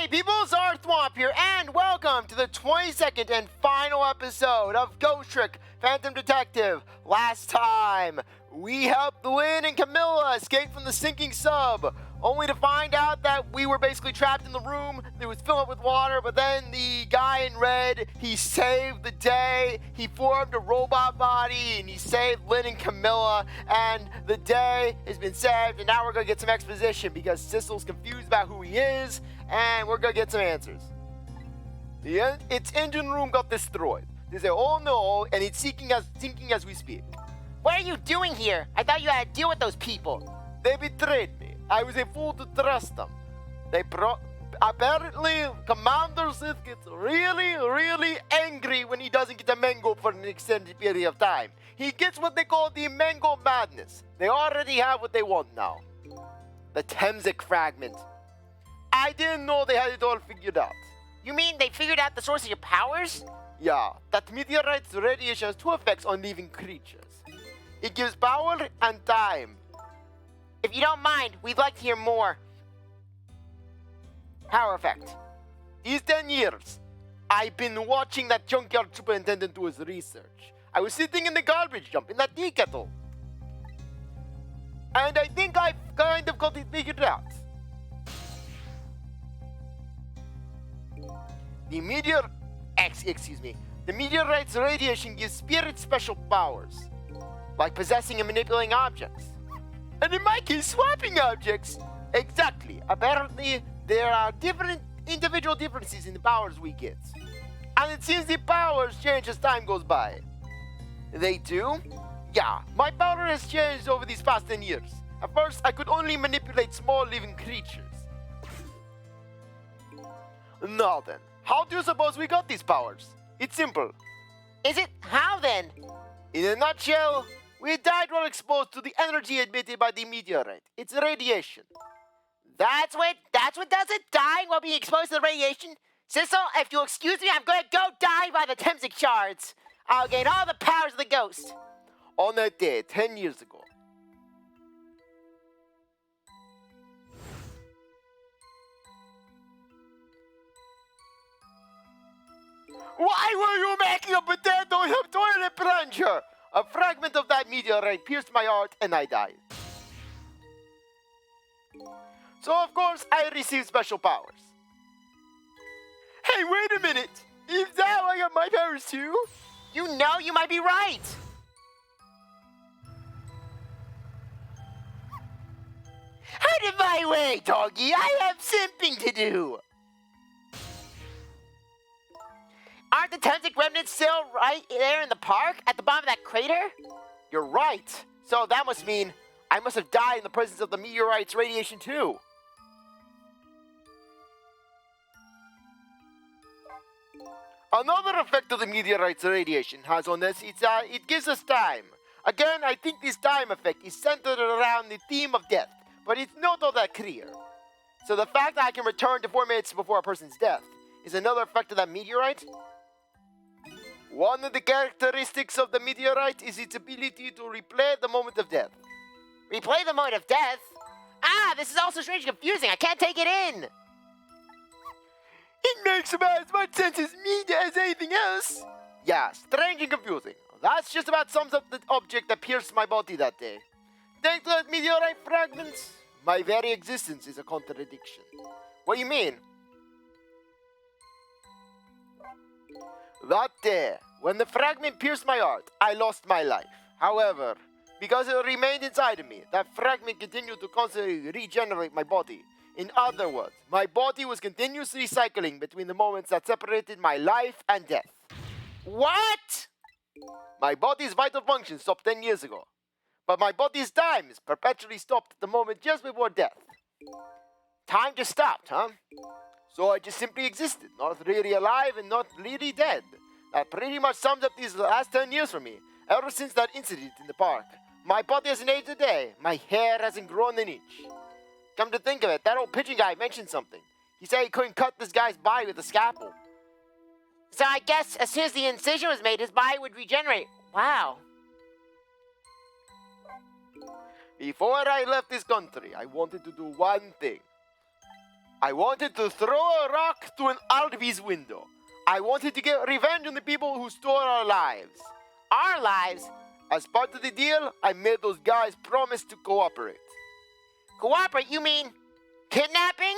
Hey people, CzarThwomp here, and welcome to the 22nd and final episode of Ghost Trick Phantom Detective. Last time, we helped Lynn and Camilla escape from the sinking sub, only to find out that we were basically trapped in the room that was filled up with water, but then the guy in red, he saved the day, he formed a robot body, and he saved Lynn and Camilla, and the day has been saved, and now we're gonna get some exposition because Sissle's confused about who he is, and we're gonna get some answers. Its engine room got destroyed. They say, oh no, and it's sinking as we speak. What are you doing here? I thought you had to deal with those people. They betrayed me. I was a fool to trust them. Apparently, Commander Sith gets really angry when he doesn't get a mango for an extended period of time. He gets what they call the mango madness. They already have what they want now. The Temzik fragment. I didn't know they had it all figured out. You mean they figured out the source of your powers? Yeah, that meteorite's radiation has two effects on living creatures. It gives power and time. If you don't mind, we'd like to hear more. Power effect. These 10 years, I've been watching that junkyard superintendent do his research. I was sitting in the garbage dump in that tea kettle. And I think I've kind of got it figured out. The meteorite's radiation gives spirits special powers, like possessing and manipulating objects. And in my case, swapping objects. Exactly. Apparently, there are individual differences in the powers we get. And it seems the powers change as time goes by. They do? Yeah, my power has changed over these past 10 years. At first, I could only manipulate small living creatures. Now then, how do you suppose we got these powers? It's simple. Is it? How then? In a nutshell, we died while exposed to the energy emitted by the meteorite. It's radiation. That's what does it? Dying while being exposed to the radiation? Sissle, if you'll excuse me, I'm gonna go die by the Temzik shards. I'll gain all the powers of the ghost. On that day, 10 years ago. Why were you making a potato in a toilet plunger? A fragment of that meteorite pierced my heart and I died. So of course, I received special powers. Hey, wait a minute! Is that how I got my powers too? You know you might be right. Out of my way, doggy! I have simping to do! Aren't the Temzik remnants still right there in the park at the bottom of that crater? You're right. So that must mean I must have died in the presence of the meteorite's radiation too. Another effect of the meteorite's radiation has on us, it gives us time. Again, I think this time effect is centered around the theme of death, but it's not all that clear. So the fact that I can return to 4 minutes before a person's death is another effect of that meteorite? One of the characteristics of the meteorite is its ability to replay the moment of death. Replay the moment of death? Ah, this is also strange and confusing. I can't take it in. It makes about as much sense as me as anything else. Yeah, strange and confusing. That's just about sums up the object that pierced my body that day. Thanks to that meteorite fragments, my very existence is a contradiction. What do you mean? That day, when the fragment pierced my heart, I lost my life. However, because it remained inside of me, that fragment continued to constantly regenerate my body. In other words, my body was continuously cycling between the moments that separated my life and death. What? My body's vital function stopped 10 years ago. But my body's time is perpetually stopped at the moment just before death. Time just stopped, huh? So I just simply existed, not really alive and not really dead. That pretty much sums up these last 10 years for me. Ever since that incident in the park. My body hasn't aged a day. My hair hasn't grown an inch. Come to think of it, that old pigeon guy mentioned something. He said he couldn't cut this guy's body with a scalpel. So I guess as soon as the incision was made, his body would regenerate. Wow. Before I left this country, I wanted to do one thing. I wanted to throw a rock through an RV's window. I wanted to get revenge on the people who stole our lives. Our lives? As part of the deal, I made those guys promise to cooperate. Cooperate? You mean kidnapping?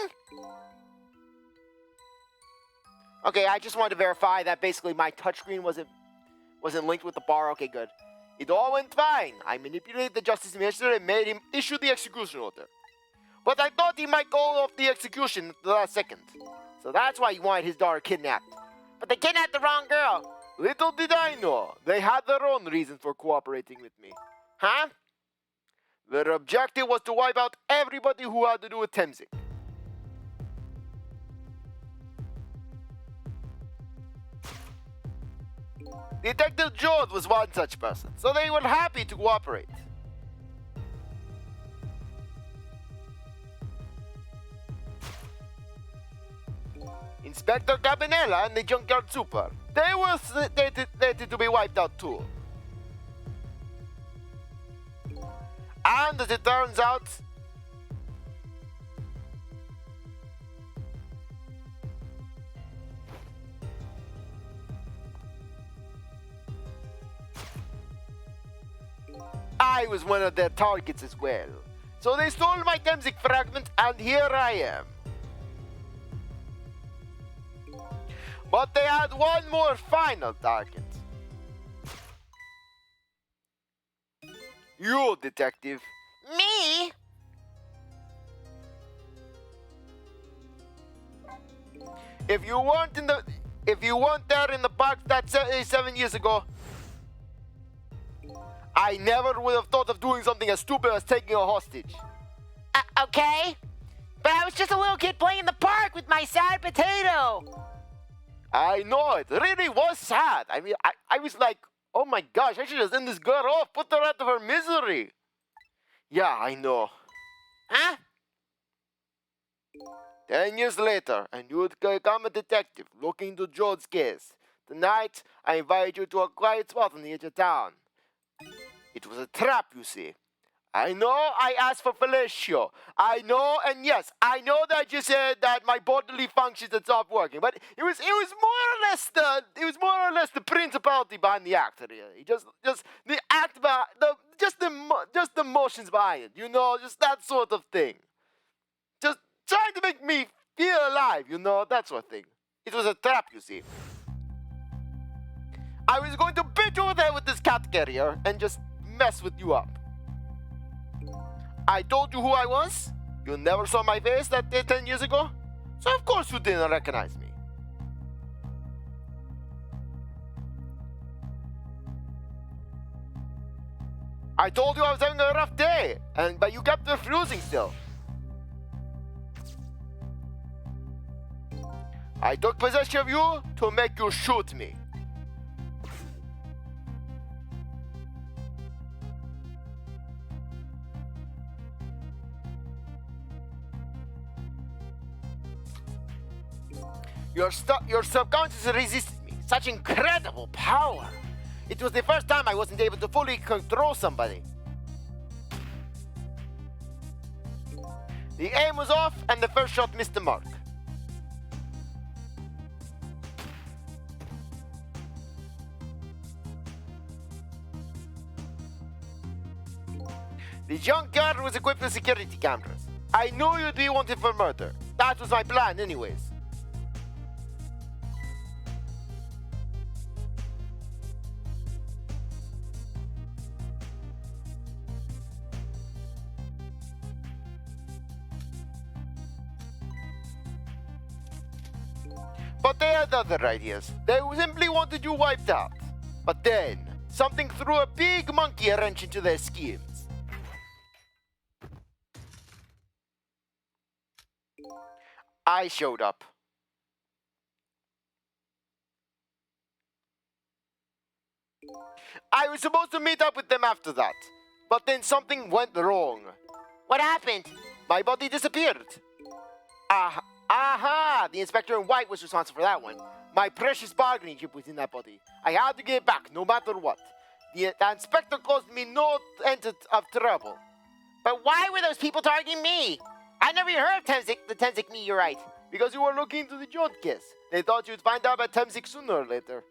Okay, I just wanted to verify that basically my touchscreen wasn't linked with the bar. Okay, good. It all went fine. I manipulated the justice minister and made him issue the execution order. But I thought he might call off the execution at the last second. So that's why he wanted his daughter kidnapped. But they kidnapped the wrong girl. Little did I know, they had their own reasons for cooperating with me. Huh? Their objective was to wipe out everybody who had to do with Temzik. Detective Jowd was one such person, so they were happy to cooperate. Inspector Cabanela and the Junkyard Super, they were slated to be wiped out too. And as it turns out, I was one of their targets as well. So they stole my Temzik fragment, and here I am. But they had one more final target. You, detective. Me? If you weren't there in the park that 7 years ago, I never would have thought of doing something as stupid as taking a hostage. Okay. But I was just a little kid playing in the park with my sad potato. I know, it really was sad. I mean, I was like, oh my gosh, I should have sent this girl off, put her out of her misery. Yeah, I know. Huh? 10 years later, and you would become a detective looking into Jowd's case. Tonight, I invite you to a quiet spot on the edge of town. It was a trap, you see. I know I asked for fellatio. I know, and yes, I know that you said that my bodily functions had stopped working, but it was more or less the principality behind the act, really. Just the act behind just the motions behind it, you know, just that sort of thing. Just trying to make me feel alive, you know, that sort of thing. It was a trap, you see. I was going to beat you over there with this cat carrier and just mess with you up. I told you who I was. You never saw my face that day 10 years ago. So of course you didn't recognize me. I told you I was having a rough day, but you kept refusing still. I took possession of you to make you shoot me. Your subconscious resisted me. Such incredible power. It was the first time I wasn't able to fully control somebody. The aim was off and the first shot missed the mark. The junkyard was equipped with security cameras. I knew you'd be wanted for murder. That was my plan anyways. But they had other ideas. They simply wanted you wiped out. But then, something threw a big monkey wrench into their schemes. I showed up. I was supposed to meet up with them after that. But then something went wrong. What happened? My body disappeared. Aha! The inspector in white was responsible for that one. My precious bargaining chip was in that body. I had to get it back, no matter what. The inspector caused me no end of trouble. But why were those people targeting me? I never even heard of the Tenzing meteorite. Because you were looking into the Jowd case. They thought you'd find out about Tenzing sooner or later.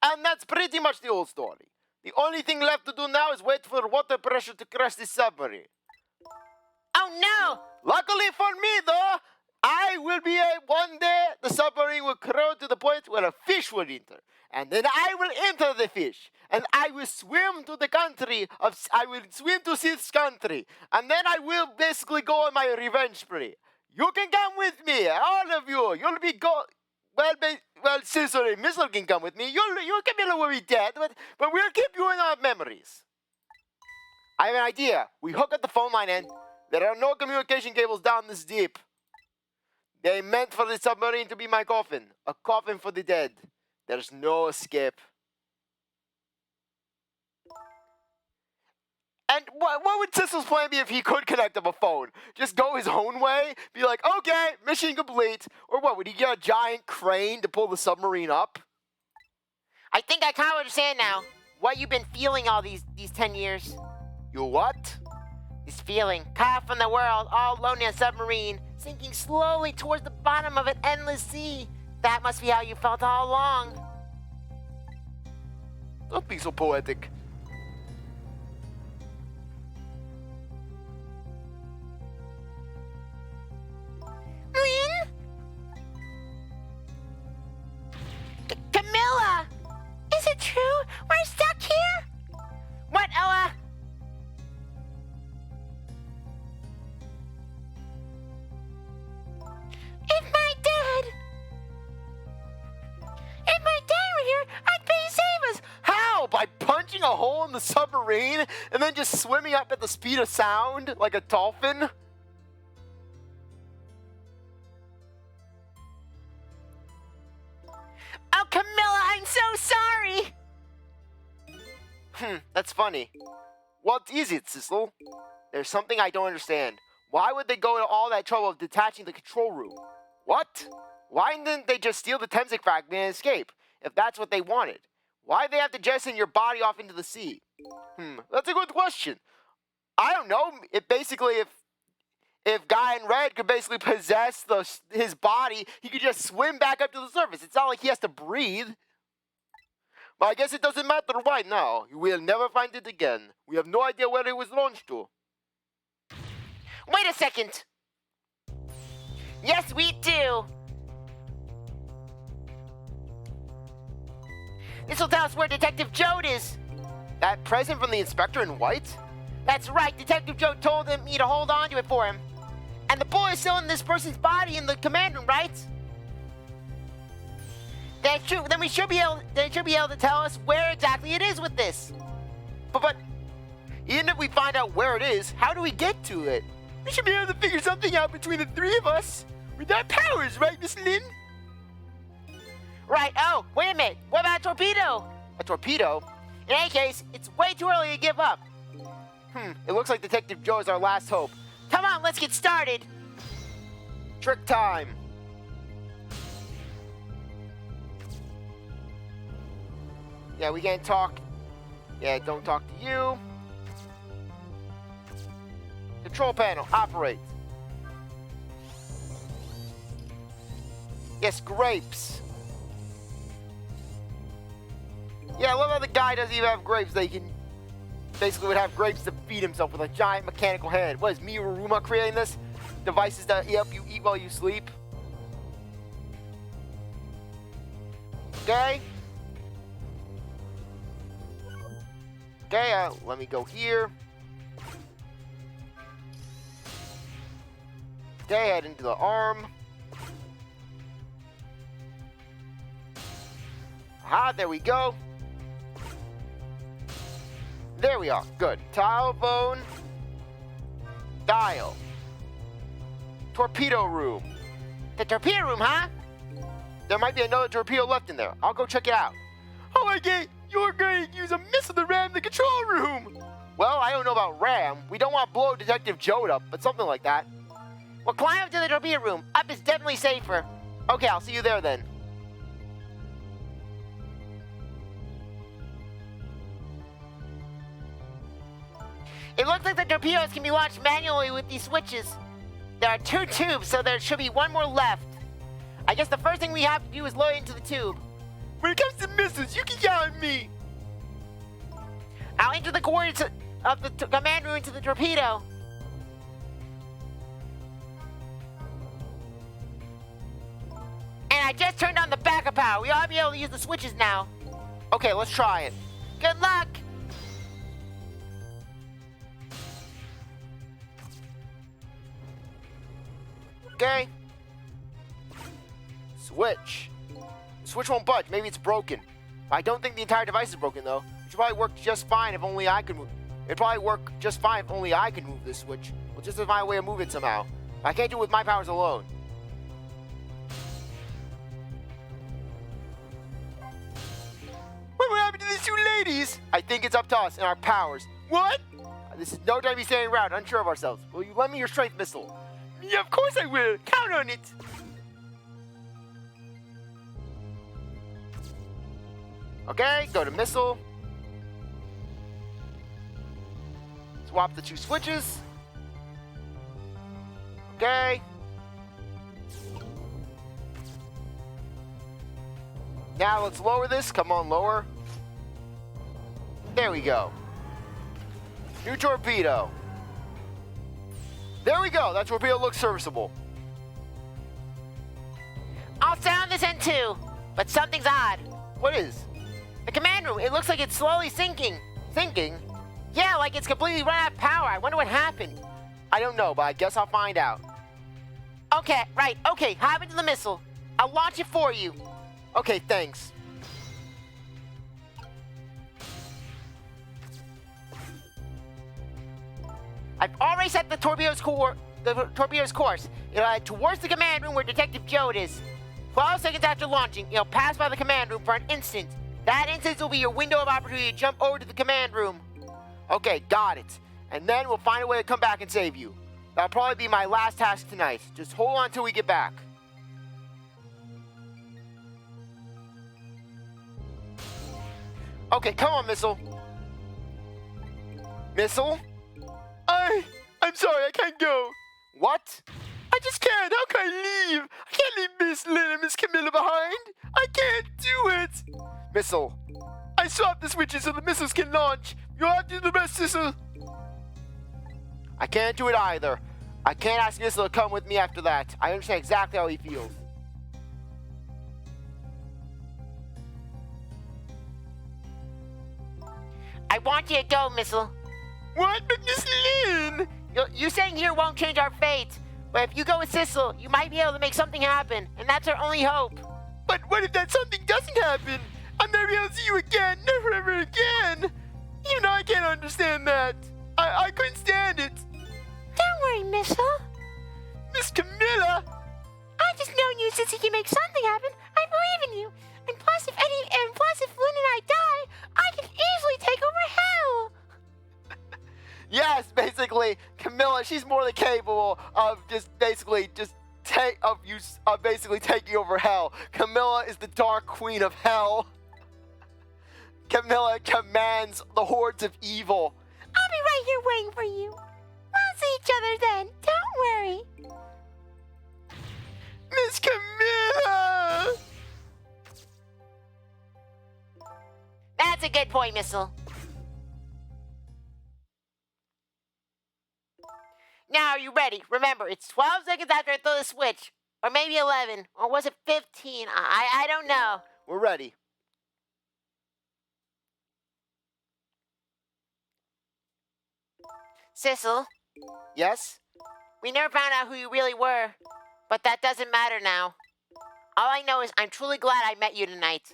And that's pretty much the whole story. The only thing left to do now is wait for water pressure to crash the submarine. Oh no! Luckily for me, though, I will be one day the submarine will grow to the point where a fish will enter, and then I will enter the fish, and I will swim to the country I will swim to Sith's country, and then I will basically go on my revenge spree. You can come with me, all of you. You'll be well, Sissle and Missile can come with me. You Camilla will be dead, but we'll keep you in our memories. I have an idea. We hook up the phone line in. There are no communication cables down this deep. They meant for the submarine to be my coffin. A coffin for the dead. There's no escape. And what would Sissle's plan be if he could connect up a phone? Just go his own way? Be like, okay, mission complete. Or what, would he get a giant crane to pull the submarine up? I think I kind of understand now what you've been feeling all these 10 years. You what? This feeling, cut off from the world, all alone in a submarine, sinking slowly towards the bottom of an endless sea. That must be how you felt all along. Don't be so poetic. Lynn? Camilla! Is it true? We're stuck here? What, Ella? If my dad were here, I'd pay to save us. How? By punching a hole in the submarine and then just swimming up at the speed of sound like a dolphin? Oh, Camilla, I'm so sorry. That's funny. What is it, Sissle? There's something I don't understand. Why would they go to all that trouble of detaching the control room? What? Why didn't they just steal the Tenzing fragment and escape, if that's what they wanted? Why do they have to jettison your body off into the sea? That's a good question. I don't know. If Guy in Red could basically possess his body, he could just swim back up to the surface. It's not like he has to breathe. But I guess it doesn't matter right now. We'll never find it again. We have no idea where it was launched to. Wait a second. Yes, we do. This will tell us where Detective Jowd is. That present from the inspector in white? That's right. Detective Jowd told me to hold on to it for him. And the bullet is still in this person's body in the command room, right? That's true. Then they should be able to tell us where exactly it is with this. But even if we find out where it is, how do we get to it? We should be able to figure something out between the three of us. With our powers, right, Miss Lynn? Right. Oh, wait a minute. What about a torpedo? A torpedo? In any case, it's way too early to give up. It looks like Detective Joe is our last hope. Come on, let's get started. Trick time. Yeah, we can't talk. Yeah, don't talk to you. Control panel, operate. Yes, grapes. Yeah, I love how the guy doesn't even have grapes. They can basically would have grapes to feed himself with a giant mechanical hand. What is Miyuruma creating this? Devices that help you eat while you sleep. Okay. Okay, let me go here. Okay, head into the arm. There we go. There we are. Good. Telephone. Dial. Torpedo room. The torpedo room, huh? There might be another torpedo left in there. I'll go check it out. Oh my god, you're going to use a missile to ram the control room. Well, I don't know about ram. We don't want to blow Detective Jowd up, but something like that. Well, climb up to the torpedo room. Up is definitely safer. Okay, I'll see you there then. It looks like the torpedoes can be launched manually with these switches. There are 2 tubes, so there should be 1 more left. I guess the first thing we have to do is load into the tube. When it comes to missiles, you can count on me. I'll enter the coordinates of the command room into the torpedo. And I just turned on the backup power. We ought to be able to use the switches now. Okay, let's try it. Good luck. Okay. Switch. The switch won't budge. Maybe it's broken. I don't think the entire device is broken, though. It should probably work just fine if only I could move. It'd probably work just fine if only I could move this switch. We'll just find a way to move it somehow. I can't do it with my powers alone. What will happen to these 2 ladies? I think it's up to us and our powers. What? This is no time to be standing around, unsure of ourselves. Will you lend me your strength missile? Yeah, of course I will. Count on it. Okay, go to missile. Swap the 2 switches. Okay. Now let's lower this. Come on, lower. There we go. New torpedo. There we go. That torpedo looks serviceable. I'll sound this end too, but something's odd. What is? The command room, it looks like it's slowly sinking. Thinking? Yeah, like it's completely run out of power. I wonder what happened. I don't know, but I guess I'll find out. Okay, right, okay, hop into the missile. I'll launch it for you. Okay, thanks. I've already set the torpedo's course. It'll head towards the command room where Detective Jowd is. 12 seconds after launching, it'll pass by the command room for an instant. That instant will be your window of opportunity to jump over to the command room. Okay, got it. And then we'll find a way to come back and save you. That'll probably be my last task tonight. Just hold on till we get back. Okay, come on, Missile. Missile? I'm sorry, I can't go. What? I just can't. How can I leave? I can't leave Miss Lynn and Miss Camilla behind. I can't do it. Missile. I swapped the switches so the missiles can launch. You'll have to do the rest, Sissle. I can't do it either. I can't ask Missile to come with me after that. I understand exactly how he feels. I want you to go, Missile. What? But Miss Lynn? You staying here won't change our fate. But if you go with Sissle, you might be able to make something happen. And that's our only hope. But what if that something doesn't happen? I'll never be able to see you again. Never ever again. Even though I can't understand that. I couldn't stand it. Don't worry, Missile. Miss Camilla. I just know you since you can make something happen. I believe in you. And plus, if Lynn and I die, I can easily take over hell. Yes, basically, Camilla, she's more than capable of basically taking over hell. Camilla is the dark queen of hell. Camilla commands the hordes of evil. I'll be right here waiting for you. We'll see each other then. Don't worry. Miss Camilla! That's a good point, Missile. Now, are you ready? Remember, it's 12 seconds after I throw the switch. Or maybe 11. Or was it 15? I don't know. We're ready. Sissle, Yes? we never found out who you really were. But that doesn't matter now. All I know is I'm truly glad I met you tonight.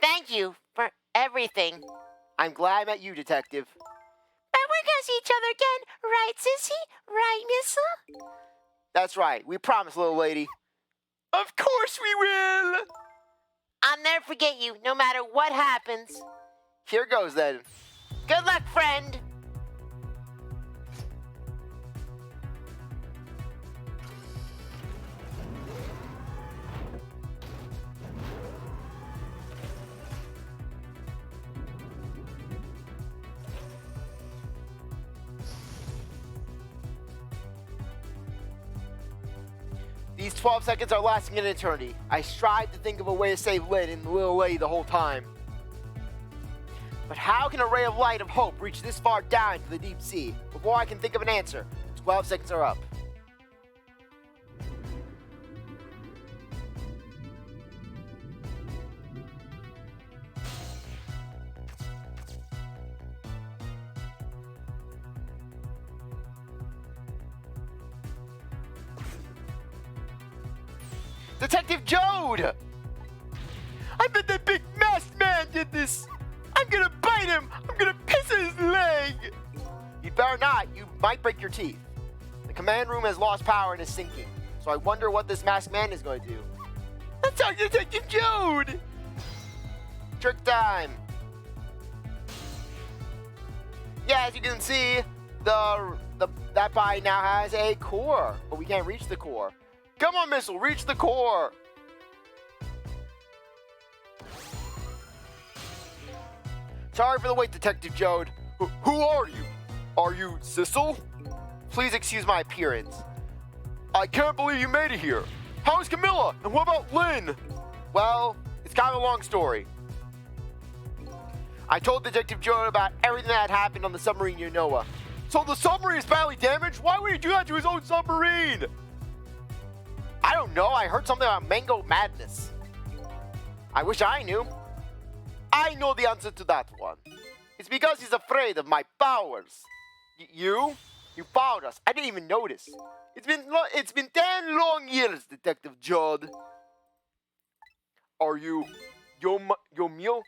Thank you for everything. I'm glad I met you, Detective. But we're gonna see each other again, right, Sissy? Right, Missile? That's right. We promise, little lady. Of course we will! I'll never forget you, no matter what happens. Here goes, then. Good luck, friend. These 12 seconds are lasting an eternity. I strive to think of a way to save Lynn and little lady the whole time. But how can a ray of light of hope reach this far down into the deep sea? Before I can think of an answer, 12 seconds are up. Detective Jowd! I bet that big masked man did this! I'm gonna bite him! I'm gonna piss in his leg! You better not, you might break your teeth. The command room has lost power and is sinking, so I wonder what this masked man is going to do. Let's talk to Detective Jowd! Trick time! Yeah, as you can see, that body now has a core, but we can't reach the core. Come on, Missile, reach the core! Sorry for the wait, Detective Jowd. Who are you? Are you Sissle? Please excuse my appearance. I can't believe you made it here. How's Camilla? And what about Lynn? Well, it's kind of a long story. I told Detective Jowd about everything that had happened on the submarine Yomeil. So the submarine is badly damaged? Why would he do that to his own submarine? I don't know. I heard something about mango madness. I wish I knew. I know the answer to that one. It's because he's afraid of my powers. You? You found us. I didn't even notice. It's been 10 long years, Detective Jowd. Are you Yomeil?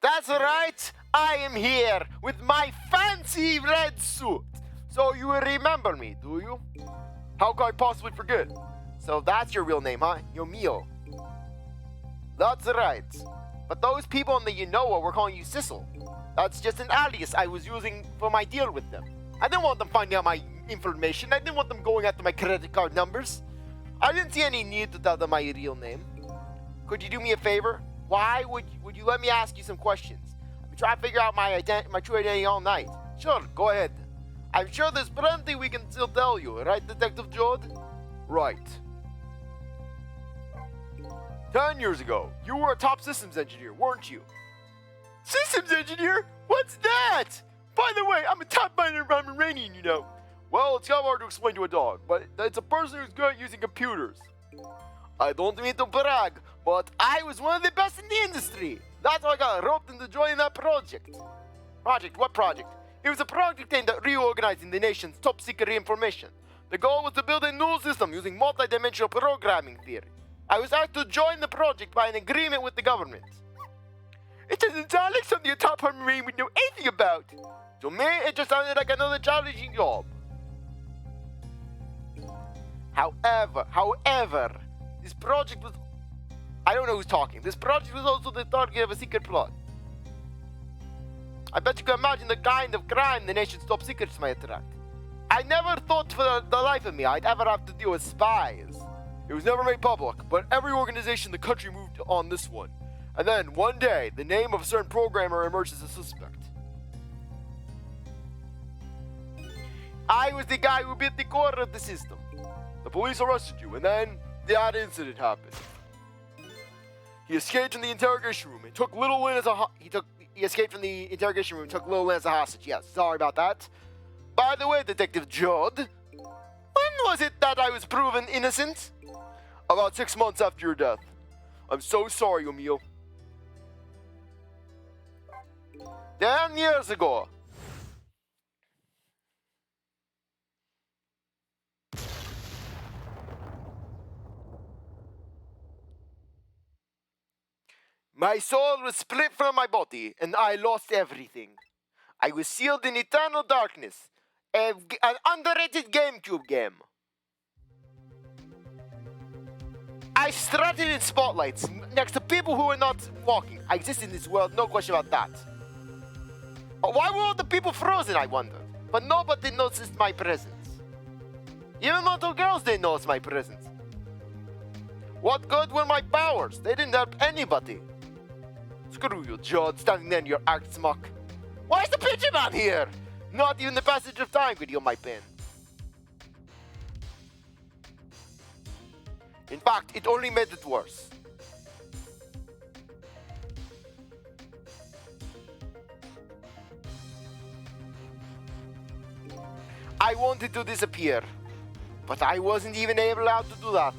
That's right. I am here with my fancy red suit. So you will remember me, do you? How could I possibly forget? So that's your real name, huh? Yomeil. That's right. But those people in the Yomeil were calling you Sissle. That's just an alias I was using for my deal with them. I didn't want them finding out my information. I didn't want them going after my credit card numbers. I didn't see any need to tell them my real name. Could you do me a favor? Why would you let me ask you some questions? I've been trying to figure out my true identity all night. Sure, go ahead. I'm sure there's plenty we can still tell you, right, Detective Jowd? Right. 10 years ago, you were a top systems engineer, weren't you? Systems engineer? What's that? By the way, I'm a top-minded Iranian, you know. Well, it's kind of hard to explain to a dog, but it's a person who's good at using computers. I don't mean to brag, but I was one of the best in the industry. That's why I got roped into joining that project. Project? What project? It was a project aimed at reorganizing the nation's top-secret information. The goal was to build a new system using multi-dimensional programming theory. I was asked to join the project by an agreement with the government. It doesn't sound like something a top marine would know anything about. To me, it just sounded like another challenging job. However, this project was... I don't know who's talking. This project was also the target of a secret plot. I bet you can imagine the kind of crime the nation's top secrets might attract. I never thought for the life of me I'd ever have to deal with spies. It was never made public, but every organization in the country moved on this one. And then, one day, the name of a certain programmer emerged as a suspect. I was the guy who built the core of the system. The police arrested you, and then that incident happened. He escaped from the interrogation room and took little Lynn as a He escaped from the interrogation room and took little Lynn as a hostage. Yes, sorry about that. By the way, Detective Jowd, when was it that I was proven innocent? About 6 months after your death. I'm so sorry, Yomeil. 10 years ago. My soul was split from my body, and I lost everything. I was sealed in eternal darkness. An underrated GameCube game. I strutted in spotlights next to people who were not walking. I exist in this world, no question about that. Why were all the people frozen, I wondered? But nobody noticed my presence. Even little girls didn't notice my presence. What good were my powers? They didn't help anybody. Screw you, Jowd, standing there in your arch smock. Why is the pigeon man here? Not even the passage of time could heal my pain. In fact, it only made it worse. I wanted to disappear, but I wasn't even allowed to do that.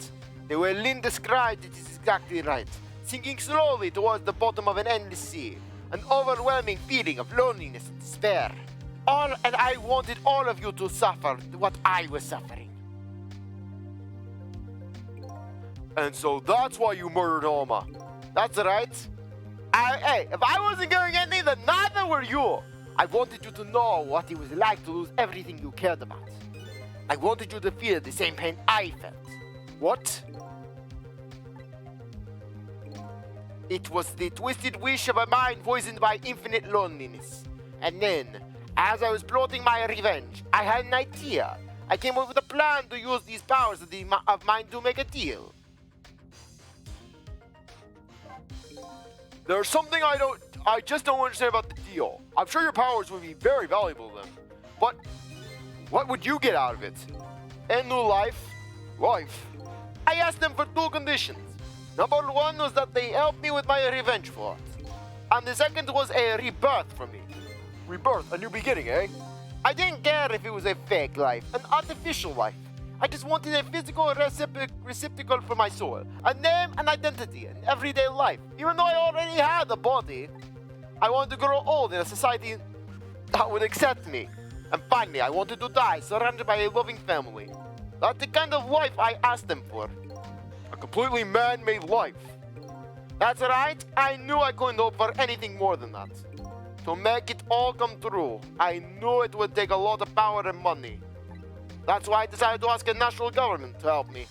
The way Lynn described it is exactly right. Sinking slowly towards the bottom of an endless sea. An overwhelming feeling of loneliness and despair. And I wanted all of you to suffer what I was suffering. And so that's why you murdered Oma. That's right. Hey, if I wasn't going anything, then neither were you. I wanted you to know what it was like to lose everything you cared about. I wanted you to feel the same pain I felt. What? It was the twisted wish of a mind poisoned by infinite loneliness. And then, as I was plotting my revenge, I had an idea. I came up with a plan to use these powers of mine to make a deal. There's something I just don't understand about the deal. I'm sure your powers would be very valuable to them. But what would you get out of it? A new life? Life? I asked them for two conditions. Number one was that they helped me with my revenge plot. And the second was a rebirth for me. Rebirth, a new beginning, eh? I didn't care if it was a fake life, an artificial life. I just wanted a physical receptacle for my soul, a name and identity, an everyday life. Even though I already had a body, I wanted to grow old in a society that would accept me. And finally, I wanted to die, surrounded by a loving family. That's the kind of life I asked them for. A completely man-made life. That's right, I knew I couldn't hope for anything more than that. To make it all come true, I knew it would take a lot of power and money. That's why I decided to ask a national government to help me.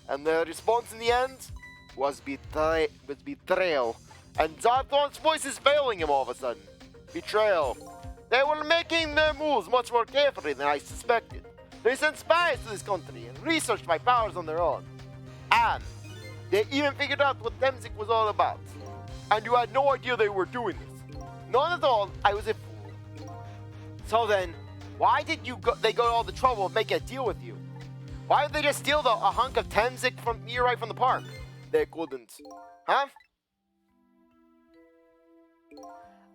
And the response in the end was betrayal. And CzarThwomp's voice is failing him all of a sudden. Betrayal. They were making their moves much more carefully than I suspected. They sent spies to this country and researched my powers on their own. And they even figured out what Temzik was all about. And you had no idea they were doing this. None at all. I was a fool. So then, why did they go to all the trouble of making a deal with you? Why did they just steal a hunk of Temzik from meteorite from the park? They couldn't. Huh?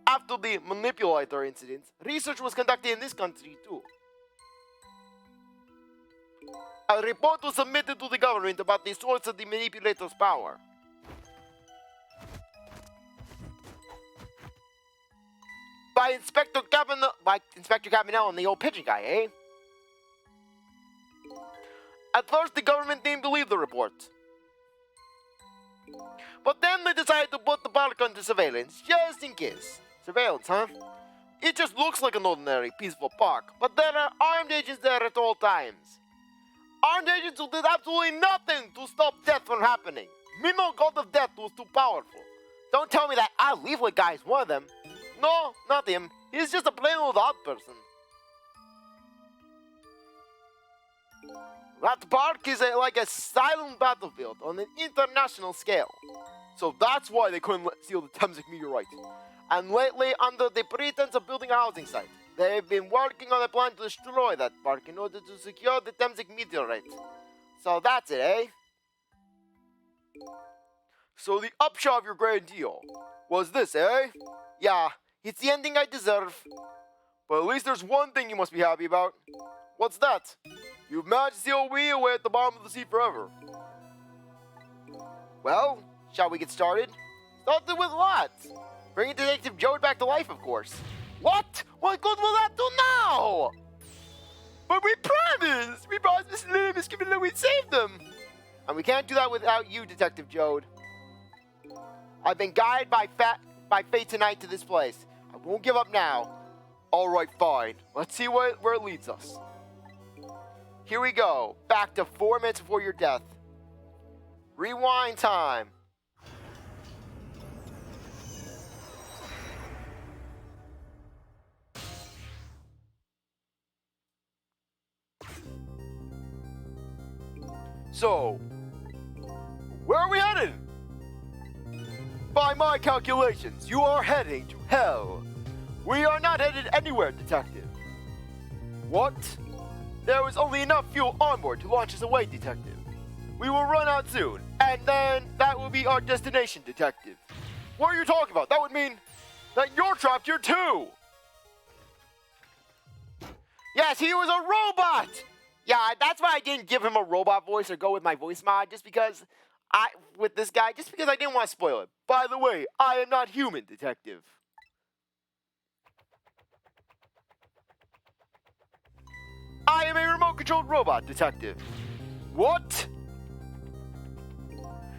After the manipulator incident, research was conducted in this country too. A report was submitted to the government about the source of the manipulator's power. By Inspector Cabinel and the old pigeon guy, eh? At first, the government didn't believe the report. But then they decided to put the park under surveillance, just in case. Surveillance, huh? It just looks like an ordinary, peaceful park, but there are armed agents there at all times. Armed agents who did absolutely nothing to stop death from happening. Mimo, God of Death, was too powerful. Don't tell me that our Leaflet guy is one of them. No, not him. He's just a plain old odd person. That park is like a silent battlefield on an international scale. So that's why they couldn't steal the Temzik meteorite. And lately, under the pretense of building a housing site, they've been working on a plan to destroy that park in order to secure the Temzik meteorite. So that's it, eh? So the upshot of your grand deal was this, eh? Yeah, it's the ending I deserve. But at least there's one thing you must be happy about. What's that? You've managed to steal me away at the bottom of the sea forever. Well, shall we get started? Started with what? Bringing Detective Jowd back to life, of course. What? What good will that do now? But we promised! We promised Miss Lily and Miss Camilla we'd save them! And we can't do that without you, Detective Jowd. I've been guided by fate tonight to this place. I won't give up now. Alright, fine. Let's see where it leads us. Here we go. Back to 4 minutes before your death. Rewind time. So, where are we headed? By my calculations, you are heading to hell. We are not headed anywhere, Detective. What? There was only enough fuel on board to launch us away, Detective. We will run out soon, and then that will be our destination, Detective. What are you talking about? That would mean that you're trapped here too! Yes, he was a robot! Yeah, that's why I didn't give him a robot voice or go with my voice mod, just because I didn't want to spoil it. By the way, I am not human, Detective. I am a remote-controlled robot, Detective. What?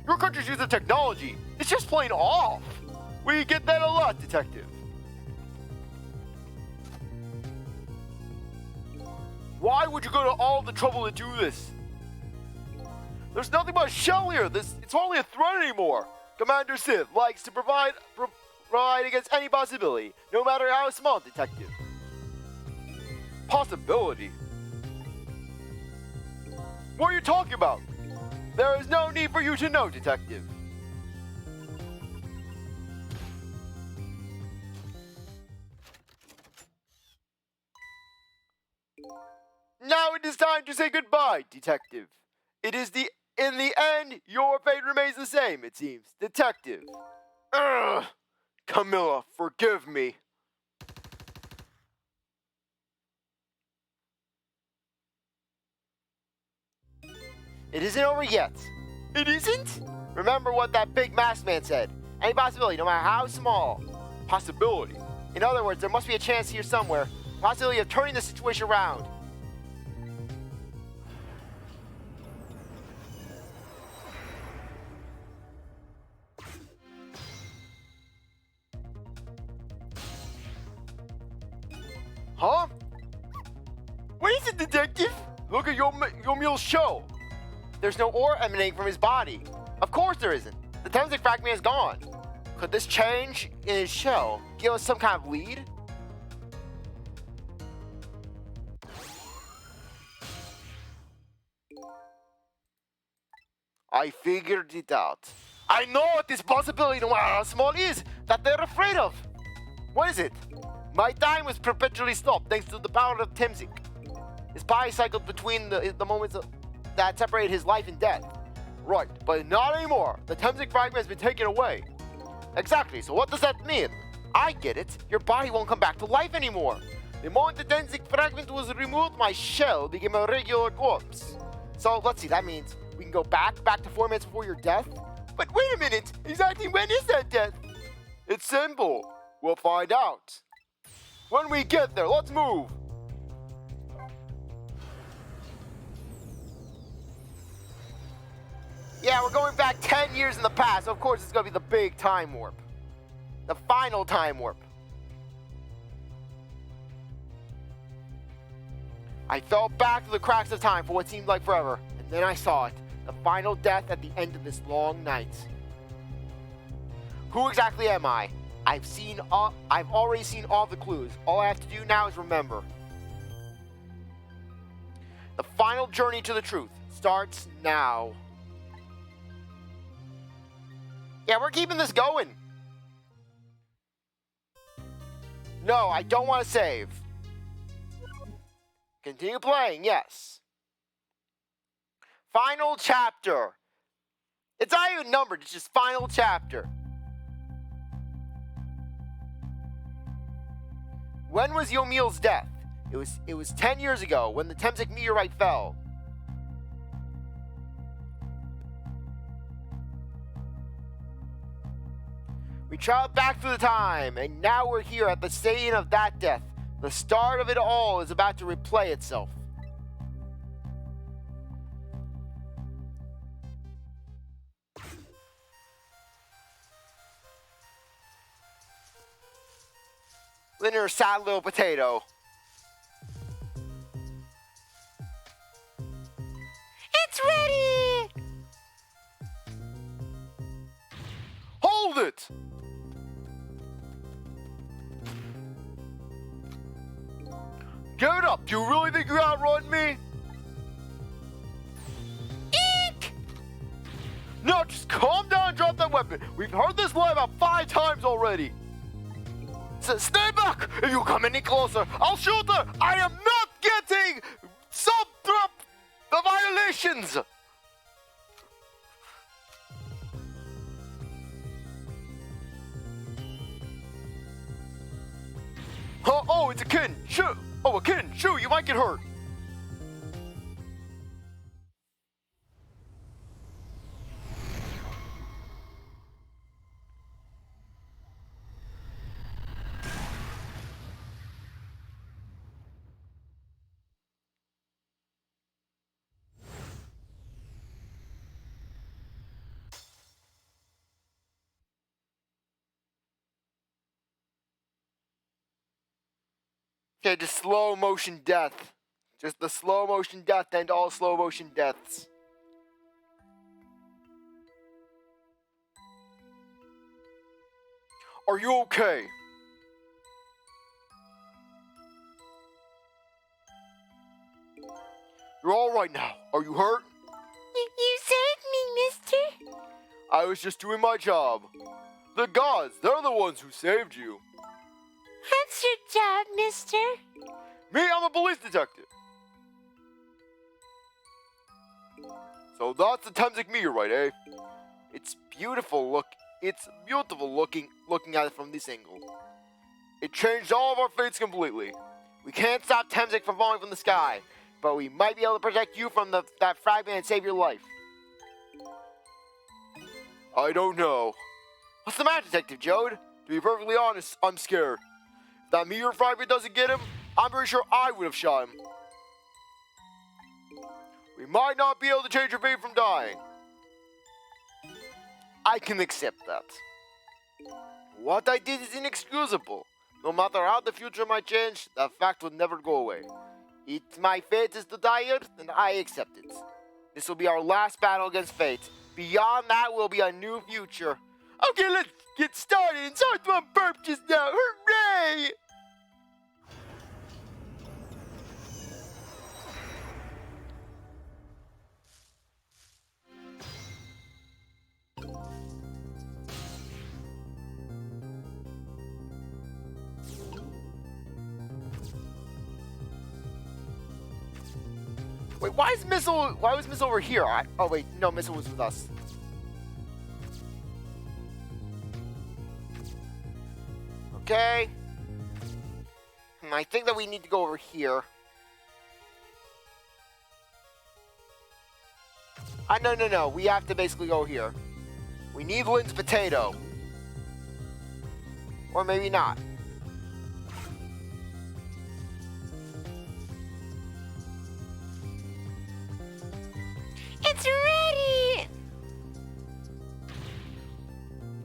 Your country's use of technology. It's just plain off. We get that a lot, Detective. Why would you go to all the trouble to do this? There's nothing but a shell here. It's hardly a threat anymore. Commander Sith likes to provide against any possibility, no matter how small, Detective. Possibility? What are you talking about? There is no need for you to know, Detective. Now it is time to say goodbye, Detective. In the end, your fate remains the same, it seems. Detective. Ugh. Camilla, forgive me. It isn't over yet. It isn't? Remember what that big masked man said. Any possibility, no matter how small. Possibility. In other words, there must be a chance here somewhere. Possibility of turning the situation around. Huh? What is it, Detective? Look at Yomeil's show. There's no ore emanating from his body. Of course there isn't. The Temsik fragment is gone. Could this change in his shell give us some kind of lead? I figured it out. I know what this possibility, no matter how small it is, that they're afraid of. What is it? My time was perpetually stopped thanks to the power of Temsik. His body cycled between the moments that separate his life and death. Right, but not anymore. The Temsik fragment has been taken away. Exactly, so what does that mean? I get it. Your body won't come back to life anymore. The moment the Temsik fragment was removed, my shell became a regular corpse. So let's see, that means we can go back to 4 minutes before your death? But wait a minute, exactly when is that death? It's simple. We'll find out. When we get there, let's move. Yeah, we're going back 10 years in the past. So of course, it's going to be the big time warp. The final time warp. I fell back to the cracks of time for what seemed like forever, and then I saw it. The final death at the end of this long night. Who exactly am I? I've already seen all the clues. All I have to do now is remember. The final journey to the truth starts now. Yeah, we're keeping this going. No, I don't want to save. Continue playing, yes. Final chapter. It's not even numbered, it's just final chapter. When was Yomeil's death? It was 10 years ago when the Temsik meteorite fell. We traveled back through the time, and now we're here at the scene of that death. The start of it all is about to replay itself. Linear sad little potato. It's ready! Hold it! Give it up! Do you really think you outrun me? Eek! No, just calm down and drop that weapon. We've heard this line about 5 times already. So stay back! back! If you come any closer, I'll shoot her! I am not getting the violations! Oh, it's a kitten! Shoot! Oh, a kitten! Shoot, you might get hurt! Okay, just slow motion death. Just the slow motion death and all slow motion deaths. Are you okay? You're alright now. Are you hurt? You saved me, mister. I was just doing my job. The gods, they're the ones who saved you. What's your job, mister? Me, I'm a police detective. So that's the Temsik meteorite, eh? It's beautiful looking at it from this angle. It changed all of our fates completely. We can't stop Temsik from falling from the sky, but we might be able to protect you from that fragment and save your life. I don't know. What's the matter, Detective Jowd? To be perfectly honest, I'm scared. If that meteor fragment doesn't get him, I'm pretty sure I would have shot him. We might not be able to change your fate from dying. I can accept that. What I did is inexcusable. No matter how the future might change, that fact will never go away. My fate is to die here, and I accept it. This will be our last battle against fate. Beyond that will be a new future. Okay, let's get started. And CzarThwomp burped just now. Hooray! Wait, why was Missile over here? Oh wait, no, Missile was with us. Okay. I think that we need to go over here. No. We have to basically go here. We need Lynn's potato. Or maybe not. It's ready!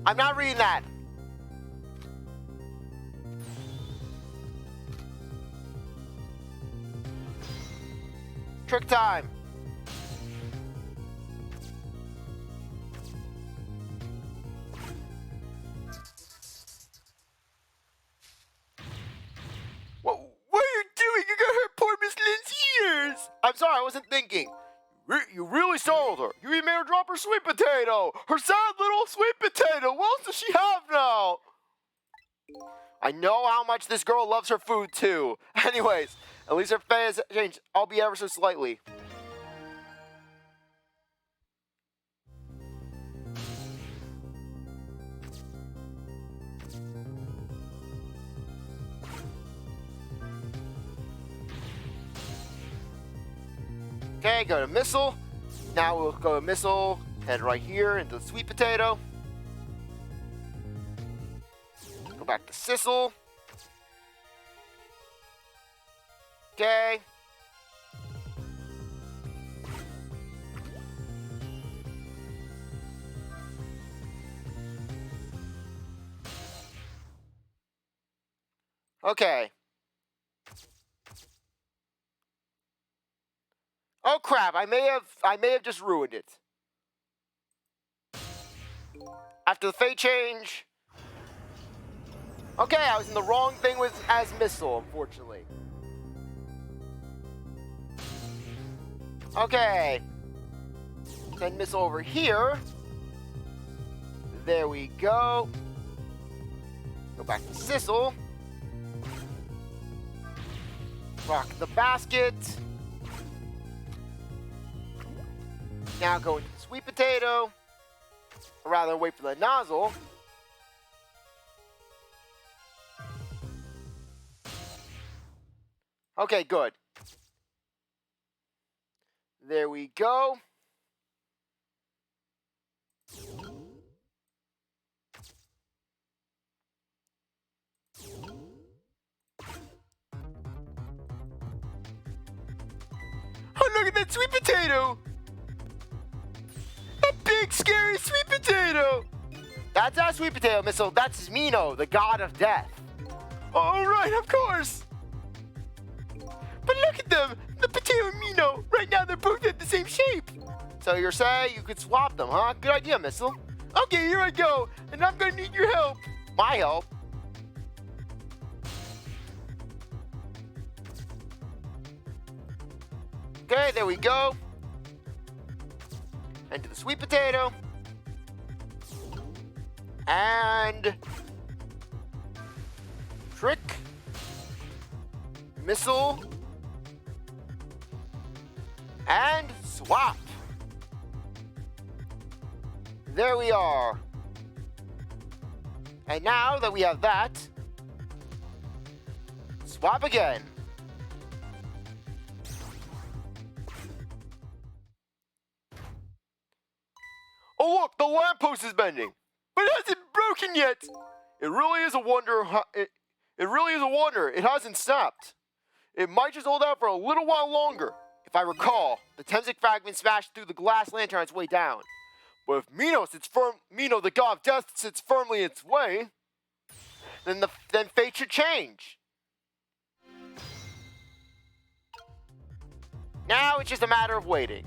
I'm not reading that. Trick time. What are you doing? You're gonna hurt poor Miss Lynn's ears. I'm sorry, I wasn't thinking. You really startled her. You even made her drop her sweet potato. Her sad little sweet potato. What else does she have now? I know how much this girl loves her food too. Anyways, at least her fate has changed, albeit ever so slightly. Okay, go to Missile. Now we'll go to Missile, head right here into the sweet potato. Go back to Sissle. Okay. Okay. Oh crap, I may have just ruined it. After the fate change. Okay, I was in the wrong thing as Missile, unfortunately. Okay. Send Missile over here. There we go. Go back to Sissle. Rock the basket. Now go into the sweet potato. Or rather, wait for the nozzle. Okay, good. There we go. Oh, look at that sweet potato! That big, scary sweet potato! That's our sweet potato missile. That's Mino, the god of death. Oh, right, of course! But look at them! The potato and Mino! Right now, they're both at the same shape! So you're saying you could swap them, huh? Good idea, Missile. Okay, here I go, and I'm gonna need your help. My help? Okay, there we go. Into the sweet potato. And... trick. Missile. And swap. There we are. And now that we have that, swap again. Oh look, the lamppost is bending, but it hasn't broken yet. It really is a wonder. It really is a wonder. It hasn't snapped. It might just hold out for a little while longer. If I recall, the Temsic fragment smashed through the glass lantern on its way down. But if Mino, the god of death, sits firmly in its way, then fate should change. Now it's just a matter of waiting.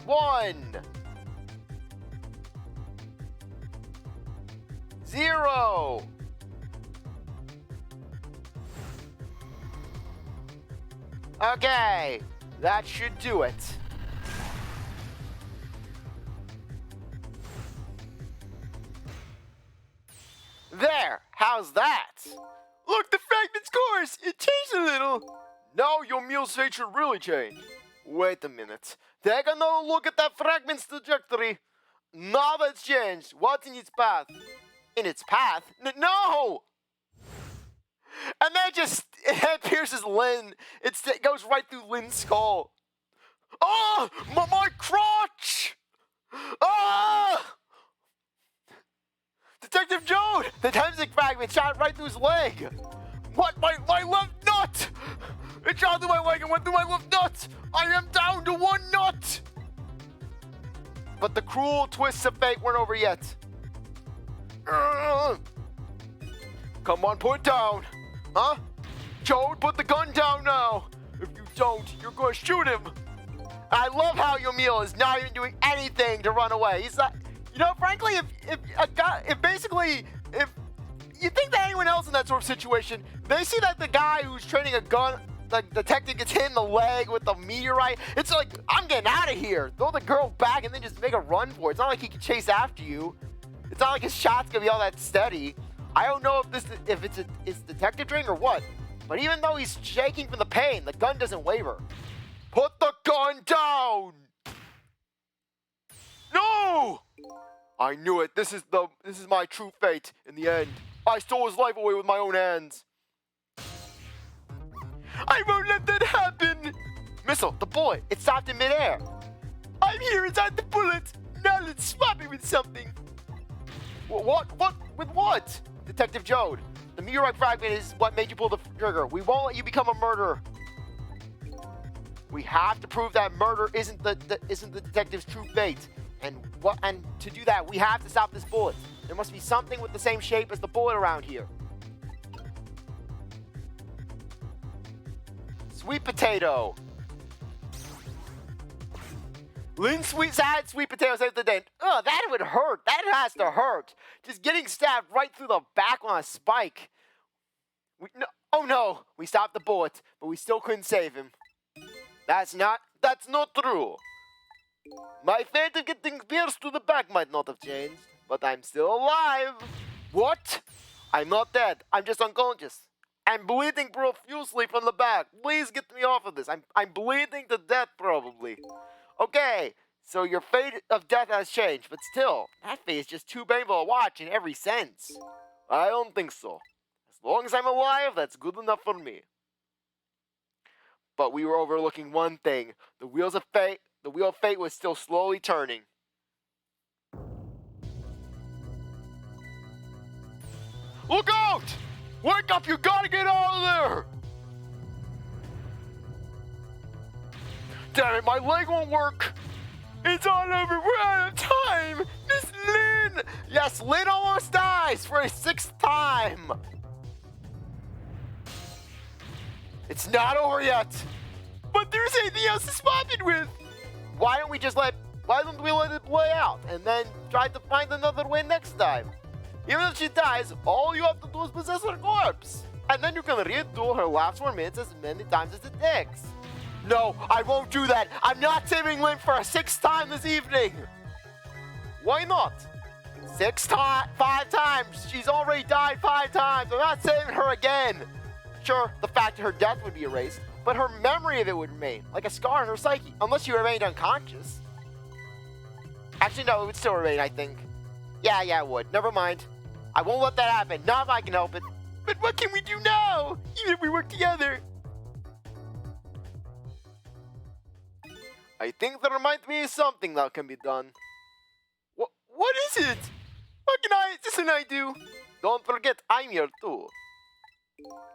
1, 0. Okay, that should do it. There, how's that? Look, the fragment's course, it changed a little. Now Yomeil's fate should really change. Wait a minute. Take another look at that fragment's trajectory. Now that's changed. What's in its path? In its path? No! And then it pierces Lynn. It goes right through Lynn's skull. Oh! My crotch! Ah! Detective Jowd! The Temsic fragment shot right through his leg. What? My left nut! It shot through my leg and went through my left nut! I am down to 1 nut! But the cruel twists of fate weren't over yet. Come on, put it down. Huh? Jowd, put the gun down now. If you don't, you're going to shoot him. I love how Yomeil is not even doing anything to run away. He's not, frankly, if you think that anyone else in that sort of situation, they see that the guy who's training a gun, the detective gets hit in the leg with the meteorite, it's like, I'm getting out of here. Throw the girl back and then just make a run for it. It's not like he can chase after you. It's not like his shot's gonna be all that steady. I don't know if it's detective training or what, but even though he's shaking from the pain, the gun doesn't waver. Put the gun down! No! I knew it. This is my true fate in the end. I stole his life away with my own hands. I won't let that happen! Missile, the bullet, it stopped in midair. I'm here inside the bullet. Now let's swap it with something. What? With what? Detective Jowd, the meteorite fragment is what made you pull the trigger. We won't let you become a murderer. We have to prove that murder isn't the detective's true fate. And to do that, we have to stop this bullet. There must be something with the same shape as the bullet around here. Sweet potato. Lynn's sad sweet potato says the dent. Oh, that would hurt. That has to hurt. Just getting stabbed right through the back on a spike. Oh no, we stopped the bullet, but we still couldn't save him. That's not true. My fate of getting pierced to the back might not have changed, but I'm still alive. What? I'm not dead. I'm just unconscious. I'm bleeding profusely from the back. Please get me off of this. I'm bleeding to death, probably. Okay, so your fate of death has changed, but still, that fate is just too painful to watch in every sense. I don't think so. As long as I'm alive, that's good enough for me. But we were overlooking one thing. The wheel of fate was still slowly turning. Look out! Wake up, you gotta get out of there! Damn it, my leg won't work! It's all over, we're out of time! Miss Lynn! Yes, Lynn almost dies for a 6th time! It's not over yet! But there's anything else to swap it with! Why don't we let it play out, and then try to find another way next time? Even if she dies, all you have to do is possess her corpse. And then you can redo her last 4 minutes as many times as it takes. No, I won't do that. I'm not saving Lynn for a 6th time this evening. Why not? 5 times. She's already died 5 times. I'm not saving her again. Sure, the fact that her death would be erased, but her memory of it would remain, like a scar in her psyche, unless she remained unconscious. Actually, no, it would still remain, I think. Yeah, it would. Never mind. I won't let that happen. Not if I can help it. But what can we do now? Even if we work together. I think there might be something that can be done. What is it? What can I do? Don't forget, I'm here too.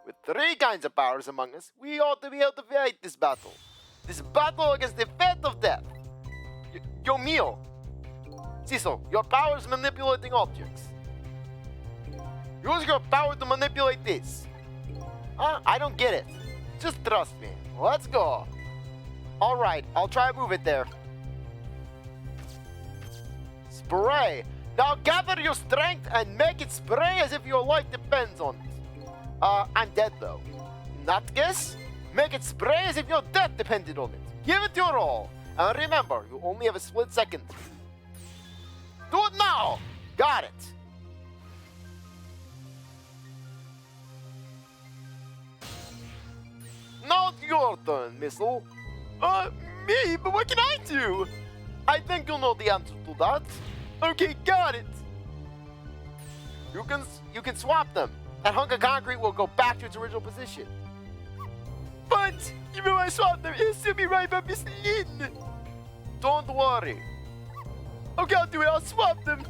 With 3 kinds of powers among us, we ought to be able to fight this battle. This battle against the fate of death. Yomeil. Sissle, your power is manipulating objects. Use your power to manipulate this. I don't get it. Just trust me. Let's go. Alright, I'll try to move it there. Spray. Now gather your strength and make it spray as if your life depends on it. I'm dead though. Not guess? Make it spray as if your death depended on it. Give it your all. And remember, you only have a split second. Do it now! Got it. Now it's your turn, Sissle. Me? But what can I do? I think you'll know the answer to that. Okay, got it. You can swap them. That hunk of concrete will go back to its original position. But even when I swap them, it'll still be right by Miss Lynn. Don't worry. Okay, I'll do it. I'll swap them.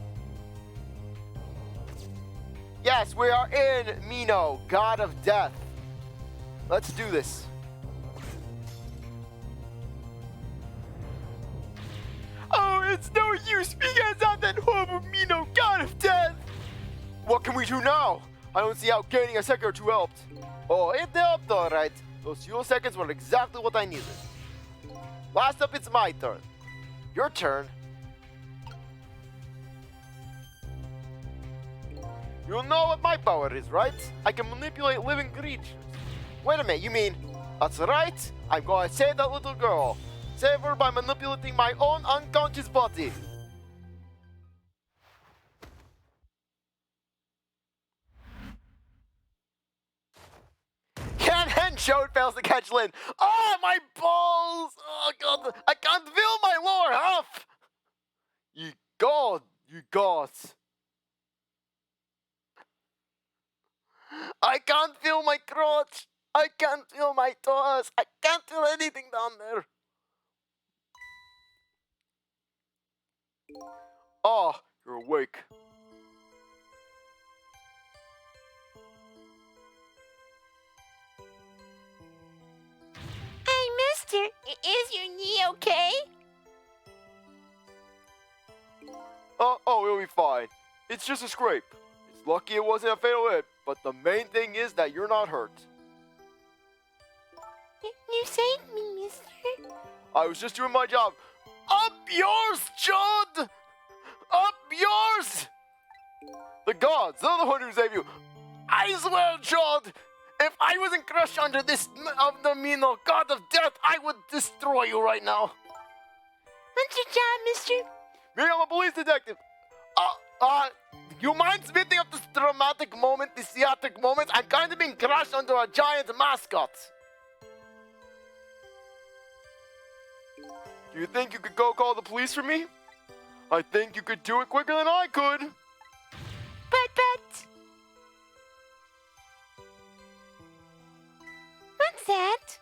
Yes, we are in Mino, God of Death. Let's do this. Oh, it's no use because I'm that horrible Mino, God of Death. What can we do now? I don't see how gaining a second or 2 helped. Oh, it helped, alright. Those few seconds were exactly what I needed. Last up, it's my turn. Your turn. You know what my power is, right? I can manipulate living creatures. Wait a minute, you mean... That's right, I'm gonna save that little girl. Save her by manipulating my own unconscious body. And Jowd fails to catch Lynn. Oh, my balls! Oh, God, I can't feel my lower half! You God. I can't feel my crotch. I can't feel my toes. I can't feel anything down there. Oh, you're awake. Hey, mister, is your knee okay? Oh, it'll be fine. It's just a scrape. It's lucky it wasn't a fatal hit, but the main thing is that you're not hurt. You saved me, mister. I was just doing my job. Up yours, Jowd! Up yours! The gods, they're the one who saved you. I swear, Jowd, if I wasn't crushed under this of the Mino, God of Death, I would destroy you right now. What's your job, mister? Me, I'm a police detective. You mind spitting up this dramatic moment, this theatric moment? I'm kind of being crushed under a giant mascot. Do you think you could go call the police for me? I think you could do it quicker than I could. But... What's that?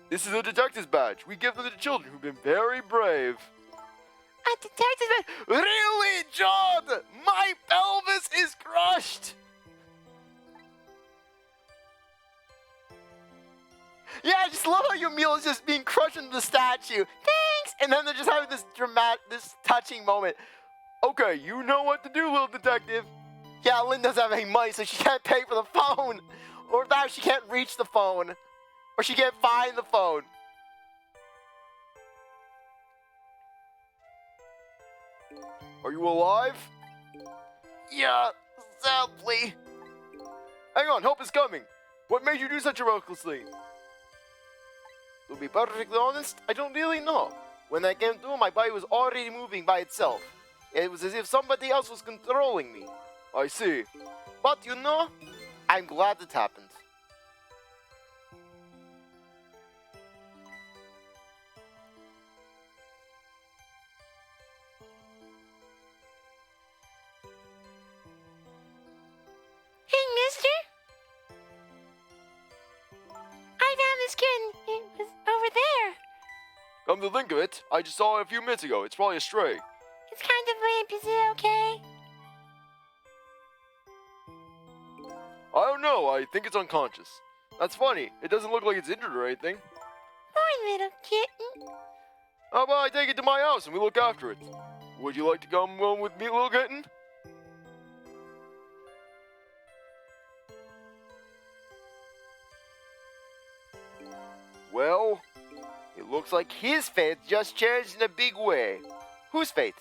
This is a detective's badge. We give them to children who've been very brave. A detective badge? Really, Jowd? My pelvis is crushed. Yeah, I just love how Yomeil is just being crushed into the statue. Thanks! And then they're just having this this touching moment. Okay, you know what to do, little detective. Yeah, Lynn doesn't have any money, so she can't pay for the phone. Or now she can't reach the phone. Or she can't find the phone. Are you alive? Yeah, sadly. Hang on, help is coming. What made you do such a reckless thing? To be perfectly honest, I don't really know. When I came to, my body was already moving by itself. It was as if somebody else was controlling me. I see. But you know, I'm glad it happened. Hey, mister? I found this kitten. It was over there. Come to think of it, I just saw it a few minutes ago. It's probably a stray. It's kind of limp. Is it okay? I don't know, I think it's unconscious. That's funny, it doesn't look like it's injured or anything. Poor little kitten. How about I take it to my house and we look after it? Would you like to come with me, little kitten? Well, it looks like his fate just changed in a big way. Whose fate?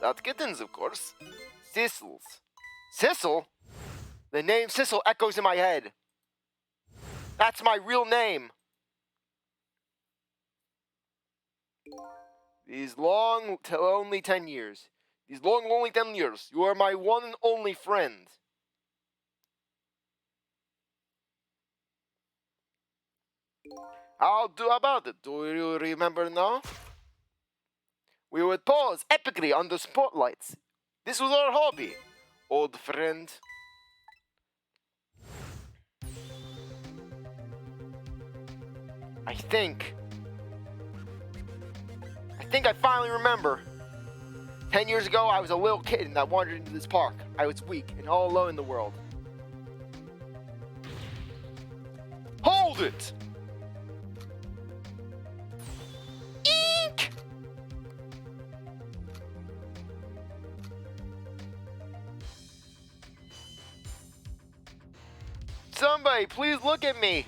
That kitten's, of course. Sissle's. Sissle? The name Sissle echoes in my head. That's my real name. These long, lonely 10 years. These long, lonely 10 years. You are my one and only friend. How about it? Do you remember now? We would pose epically under spotlights. This was our hobby, old friend. I think I finally remember. 10 years ago, I was a little kid that wandered into this park. I was weak and all alone in the world. Hold it! Eek! Somebody, please look at me.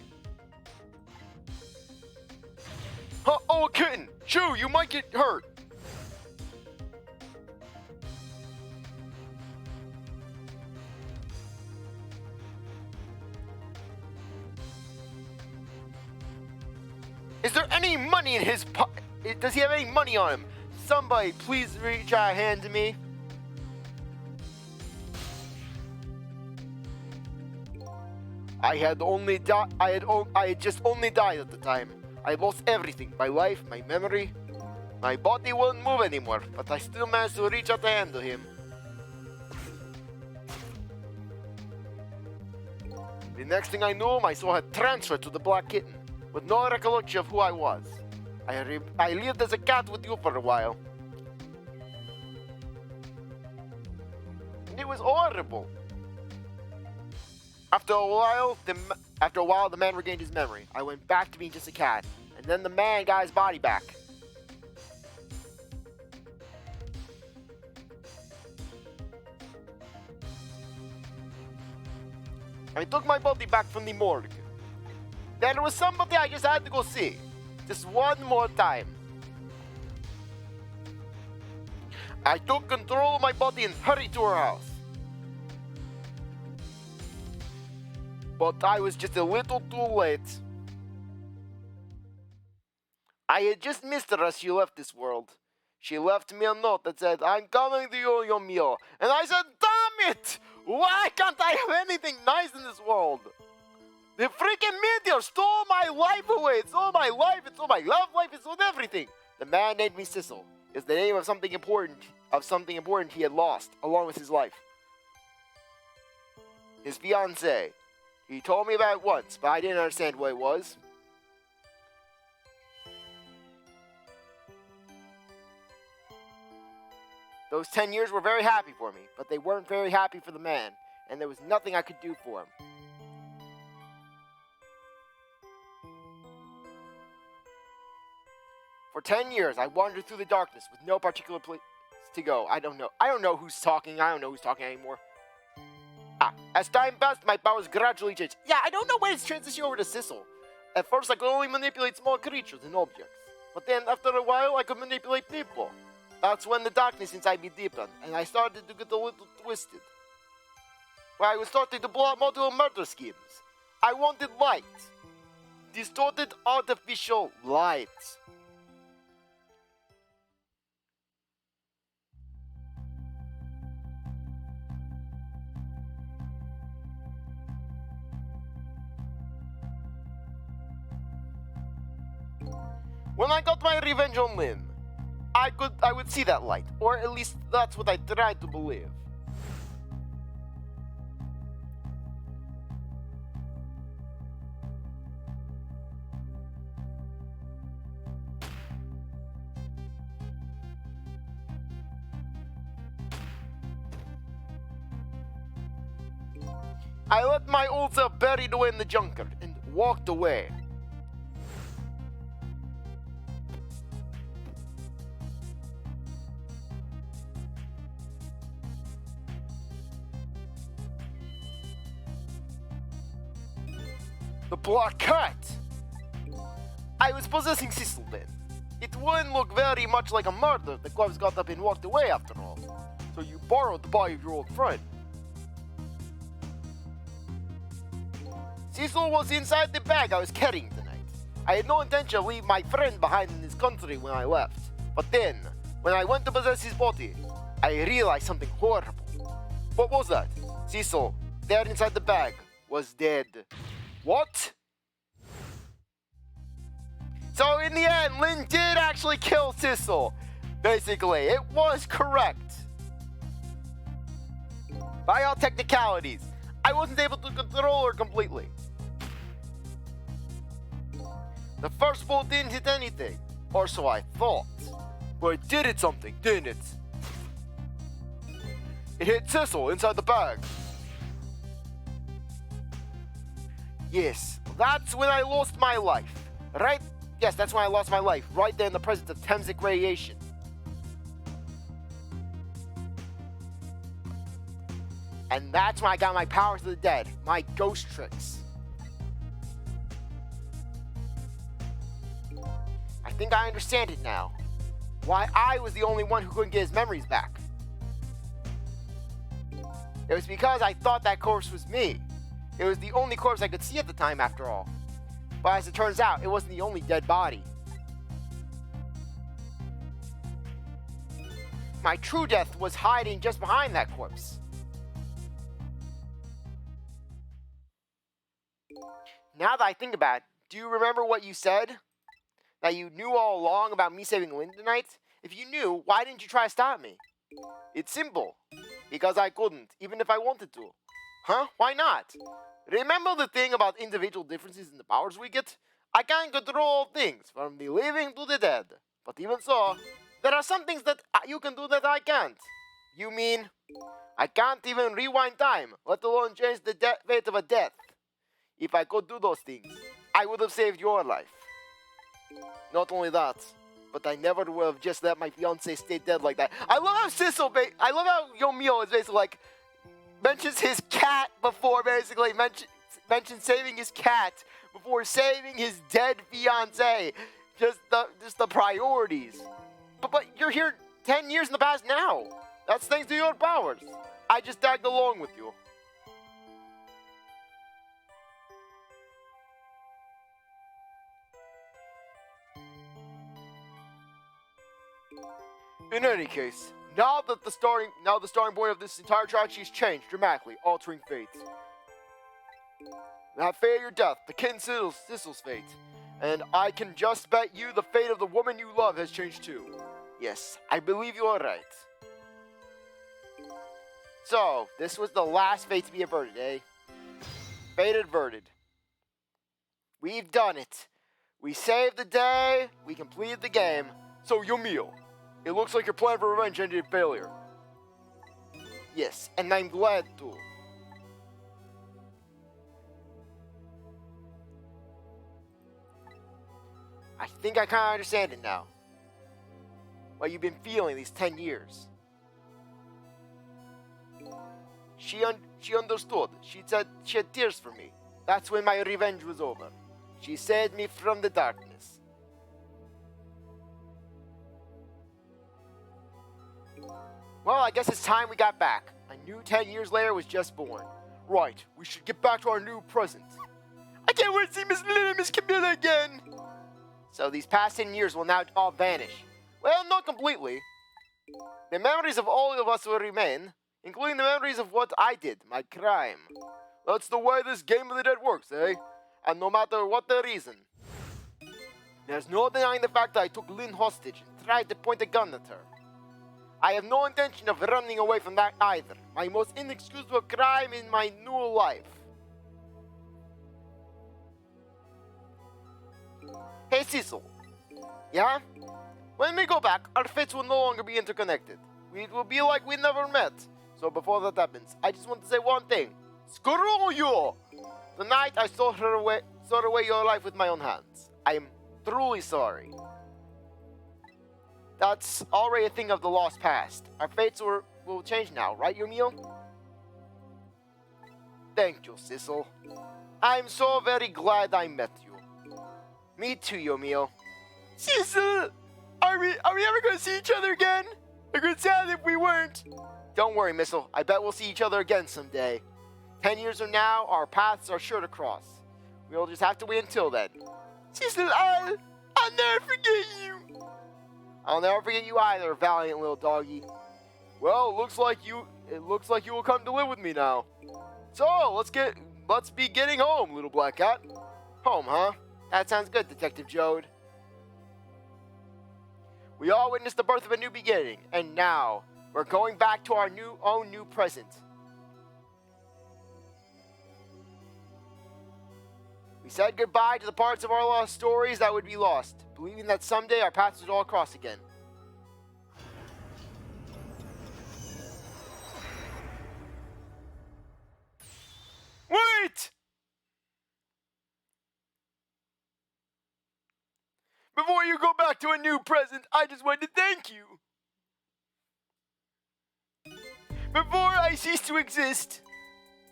Oh, a kitten! Shoo, you might get hurt. Is there any money in his does he have any money on him? Somebody, please reach out a hand to me. I had just only died at the time. I lost everything, my life, my memory. My body wouldn't move anymore, but I still managed to reach out a hand to him. The next thing I knew, my soul had transferred to the black kitten, with no recollection of who I was. I lived as a cat with you for a while. And it was horrible. After a while, the man regained his memory. I went back to being just a cat, and then the man got his body back. I took my body back from the morgue. There was somebody I just had to go see. Just one more time. I took control of my body and hurried to her house. But I was just a little too late. I had just missed her as she left this world. She left me a note that said, "I'm coming to you, Yomeil." And I said, "Damn shit! Why can't I have anything nice in this world? The freaking meteor stole my life away! It stole my life, it stole my love life, it stole everything! The man named me Sissle is the name of something important he had lost, along with his life. His fiancée. He told me about it once, but I didn't understand what it was. Those 10 years were very happy for me, but they weren't very happy for the man, and there was nothing I could do for him. For 10 years, I wandered through the darkness with no particular place to go. I don't know who's talking. I don't know who's talking anymore. As time passed, my powers gradually changed. Yeah, I don't know when it's transitioning over to Sissle. At first, I could only manipulate small creatures and objects. But then, after a while, I could manipulate people. That's when the darkness inside me deepened, and I started to get a little twisted. Where I was starting to blow up multiple murder schemes. I wanted light. Distorted artificial light. When I got my revenge on Lynn, I would see that light, or at least that's what I tried to believe. I let my old self buried away in the junkyard and walked away. The plot cut! I was possessing Sissle then. It wouldn't look very much like a murder. The corpse got up and walked away after all. So you borrowed the body of your old friend. Sissle was inside the bag I was carrying tonight. I had no intention of leaving my friend behind in this country when I left. But then, when I went to possess his body, I realized something horrible. What was that? Sissle, there inside the bag, was dead. What? So in the end, Lynn did actually kill Sissle. Basically, it was correct. By all technicalities, I wasn't able to control her completely. The first bullet didn't hit anything, or so I thought. But it did hit something, didn't it? It hit Sissle inside the bag. Yes, that's when I lost my life. Right? Yes, that's when I lost my life. Right there in the presence of Temsic radiation. And that's when I got my powers of the dead. My ghost tricks. I think I understand it now. Why I was the only one who couldn't get his memories back. It was because I thought that corpse was me. It was the only corpse I could see at the time, after all. But as it turns out, it wasn't the only dead body. My true death was hiding just behind that corpse. Now that I think about it, do you remember what you said? That you knew all along about me saving Lynn tonight? If you knew, why didn't you try to stop me? It's simple. Because I couldn't, even if I wanted to. Huh? Why not? Remember the thing about individual differences in the powers we get? I can't control all things, from the living to the dead. But even so, there are some things that you can do that I can't. You mean, I can't even rewind time, let alone change the fate of a death. If I could do those things, I would have saved your life. Not only that, but I never would have just let my fiancé stay dead like that. I love how Sissle, I love how Yomeil is basically like, mentions his cat before basically, mentions saving his cat before saving his dead fiancé. Just the priorities. But you're here 10 years in the past now. That's thanks to your powers. I just tagged along with you. In any case, Now the starting point of this entire tragedy has changed dramatically, altering fate. That fate of your death, the King Sissle's fate. And I can just bet you the fate of the woman you love has changed too. Yes, I believe you are right. So, this was the last fate to be averted, eh? Fate averted. We've done it. We saved the day, we completed the game. So, Yomeil, it looks like your plan for revenge ended in failure. Yes, and I'm glad to. I think I kind of understand it now. What you've been feeling these 10 years. She understood. She said she had tears for me. That's when my revenge was over. She saved me from the darkness. Well, I guess it's time we got back. A new 10 years later was just born. Right, we should get back to our new present. I can't wait to see Miss Lynn and Miss Camilla again. So these past 10 years will now all vanish. Well, not completely. The memories of all of us will remain, including the memories of what I did, my crime. That's the way this game of the dead works, eh? And no matter what the reason. There's no denying the fact that I took Lynn hostage and tried to point a gun at her. I have no intention of running away from that either. My most inexcusable crime in my new life. Hey, Sissle. Yeah? When we go back, our fates will no longer be interconnected. It will be like we never met. So before that happens, I just want to say one thing. Screw you! Tonight I stole away your life with my own hands. I am truly sorry. That's already a thing of the lost past. Our fates will change now, right, Yomeil? Thank you, Sissle. I'm so very glad I met you. Me too, Yomeil. Sissle! Are we ever gonna see each other again? It would sad if we weren't. Don't worry, Missile. I bet we'll see each other again someday. 10 years from now, our paths are sure to cross. We'll just have to wait until then. Sissle, I'll never forget you. I'll never forget you either, valiant little doggy. Well, it looks like you will come to live with me now. So, let's be getting home, little black cat. Home, huh? That sounds good, Detective Jowd. We all witnessed the birth of a new beginning, and now we're going back to our own new present. We said goodbye to the parts of our lost stories that would be lost, believing that someday our paths would all cross again. Wait! Before you go back to a new present, I just want to thank you. Before I cease to exist.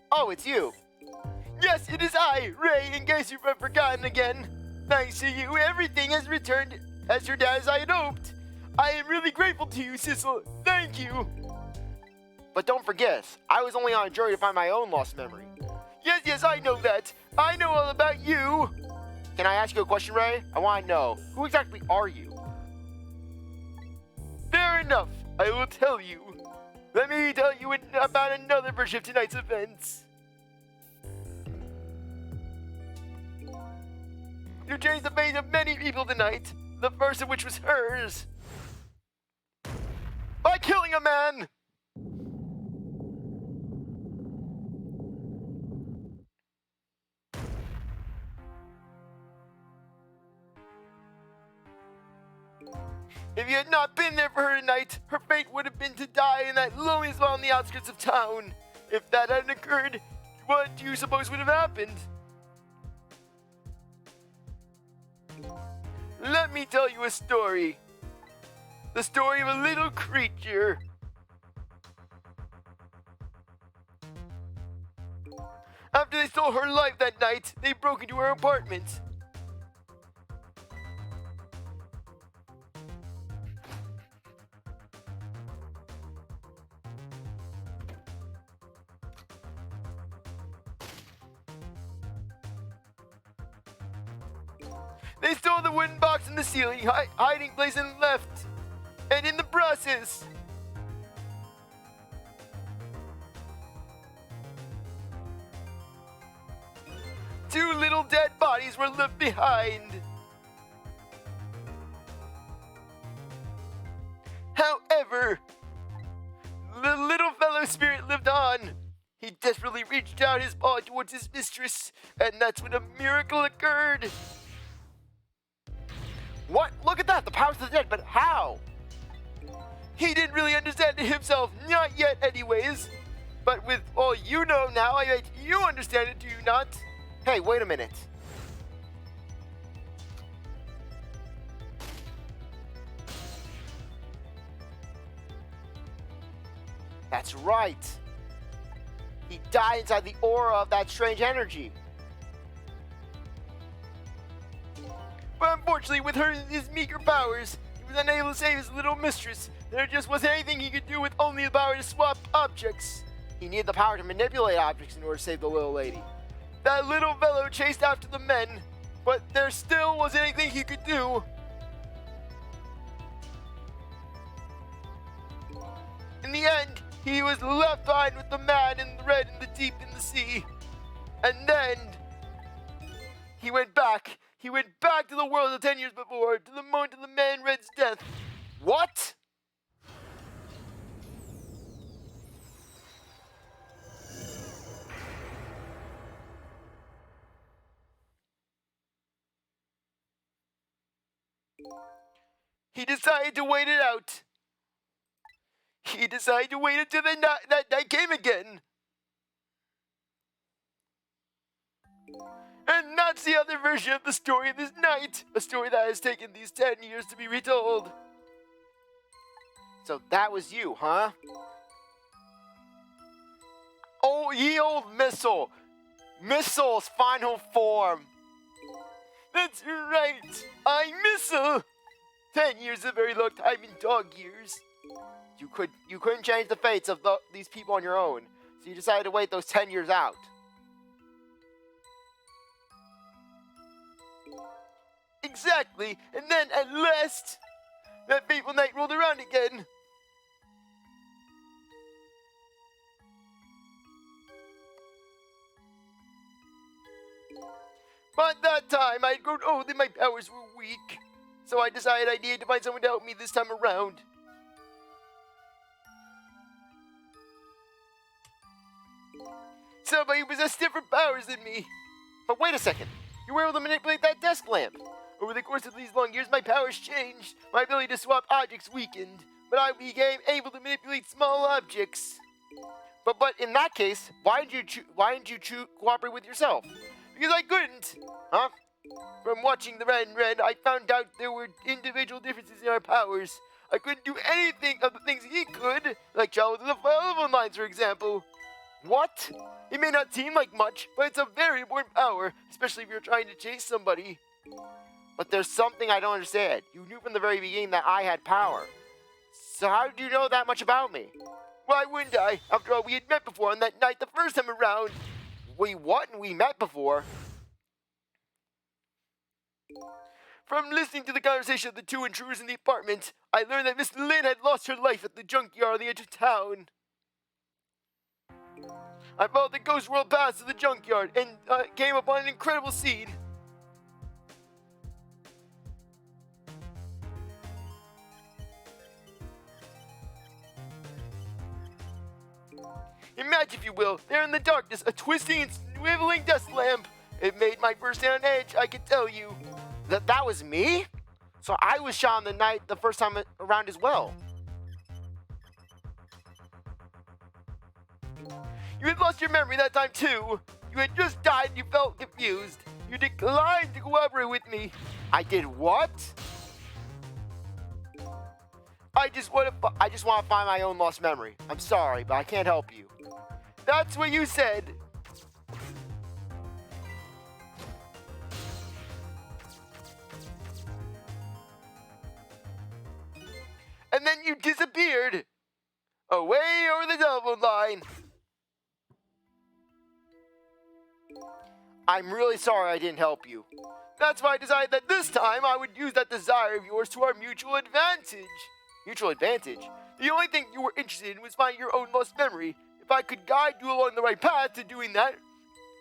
Oh, it's you. Yes, it is I, Ray, in case you've forgotten again. Thanks to you, everything has returned as turned out as I had hoped. I am really grateful to you, Sissle. Thank you. But don't forget, I was only on a journey to find my own lost memory. Yes, I know that. I know all about you. Can I ask you a question, Ray? I want to know, who exactly are you? Fair enough. I will tell you. Let me tell you about another version of tonight's events. You changed the fate of many people tonight, the first of which was hers. By killing a man! If you had not been there for her tonight, her fate would have been to die in that lonely spot on the outskirts of town. If that hadn't occurred, what do you suppose would have happened? Let me tell you a story. The story of a little creature. After they stole her life that night, they broke into her apartment. They stole the wooden box in the ceiling, hiding place, and left. And in the process, 2 little dead bodies were left behind. However, the little fellow spirit lived on. He desperately reached out his paw towards his mistress, and that's when a miracle occurred. What? Look at that! The powers of the dead, but how? He didn't really understand it himself, not yet anyways. But with all you know now, I bet you understand it, do you not? Hey, wait a minute. That's right. He died inside the aura of that strange energy. But unfortunately, with his meager powers, he was unable to save his little mistress. There just wasn't anything he could do with only the power to swap objects. He needed the power to manipulate objects in order to save the little lady. That little fellow chased after the men, but there still wasn't anything he could do. In the end, he was left behind with the man in the red and the deep in the sea. And then he went back. He went back to the world of 10 years before, to the moment of the man Red's death. What? He decided to wait it out. He decided to wait until that night came again. And that's the other version of the story of this night. A story that has taken these 10 years to be retold. So that was you, huh? Oh, ye old Missile. Missile's final form. That's right. I'm Missile. 10 years is a very long time in dog years. You couldn't change the fates of these people on your own, so you decided to wait those 10 years out. Exactly, and then at last, that fateful night rolled around again. But that time, I had grown old and my powers were weak, so I decided I needed to find someone to help me this time around. Somebody who possessed different powers than me. But wait a second. You were able to manipulate that desk lamp. Over the course of these long years, my powers changed. My ability to swap objects weakened, but I became able to manipulate small objects. But in that case, why didn't you cooperate with yourself? Because I couldn't. Huh? From watching the Red and Red, I found out there were individual differences in our powers. I couldn't do anything of the things he could, like travel to the telephone lines, for example. What? It may not seem like much, but it's a very important power, especially if you're trying to chase somebody. But there's something I don't understand. You knew from the very beginning that I had power. So how did you know that much about me? Why wouldn't I? After all, we had met before on that night the first time around. We met before? From listening to the conversation of the two intruders in the apartment, I learned that Miss Lynn had lost her life at the junkyard on the edge of town. I followed the ghost world past to the junkyard and came upon an incredible scene. Imagine, if you will, there in the darkness, a twisting and swiveling desk lamp. It made my first hand on edge, I can tell you. That was me? So I was shot on the night the first time around as well. You had lost your memory that time too. You had just died and you felt confused. You declined to cooperate with me. I did what? I just want to find my own lost memory. I'm sorry, but I can't help you. That's what you said. And then you disappeared. Away over the telephone line. I'm really sorry I didn't help you. That's why I decided that this time I would use that desire of yours to our mutual advantage. Mutual advantage? The only thing you were interested in was finding your own lost memory. If I could guide you along the right path to doing that,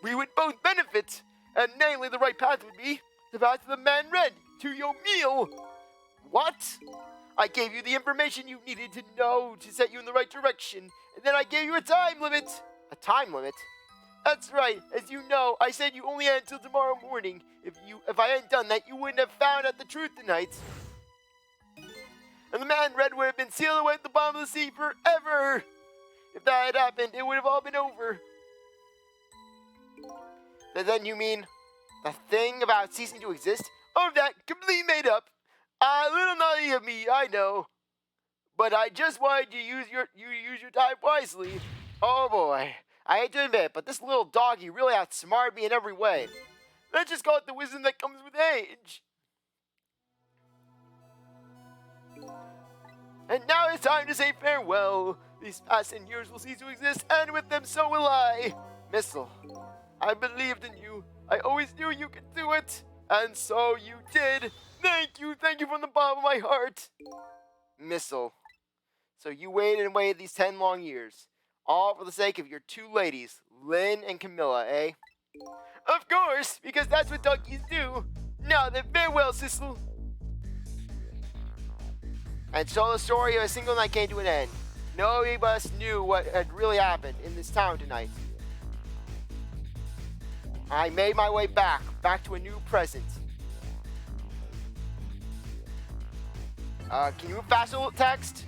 we would both benefit. And namely, the right path would be the path to the man red, to Yomeil. What? I gave you the information you needed to know to set you in the right direction, and then I gave you a time limit. A time limit? That's right. As you know, I said you only had until tomorrow morning. If I hadn't done that, you wouldn't have found out the truth tonight. And the man red would have been sealed away at the bottom of the sea forever. If that had happened, it would have all been over. But then you mean the thing about ceasing to exist? Oh, that completely made up. A little naughty of me, I know. But I just wanted you to use your time wisely. Oh boy, I hate to admit, but this little doggy really outsmarted me in every way. Let's just call it the wisdom that comes with age. And now it's time to say farewell. These past 10 years will cease to exist, and with them so will I. Sissle, I believed in you. I always knew you could do it. And so you did. Thank you from the bottom of my heart. Sissle, so you waited and waited these 10 long years. All for the sake of your two ladies, Lynn and Camilla, eh? Of course, because that's what donkeys do. Now then, farewell, Sissle. And so the story of a single night came to an end. Nobody but us knew what had really happened in this town tonight. I made my way back to a new present. Can you move faster, text?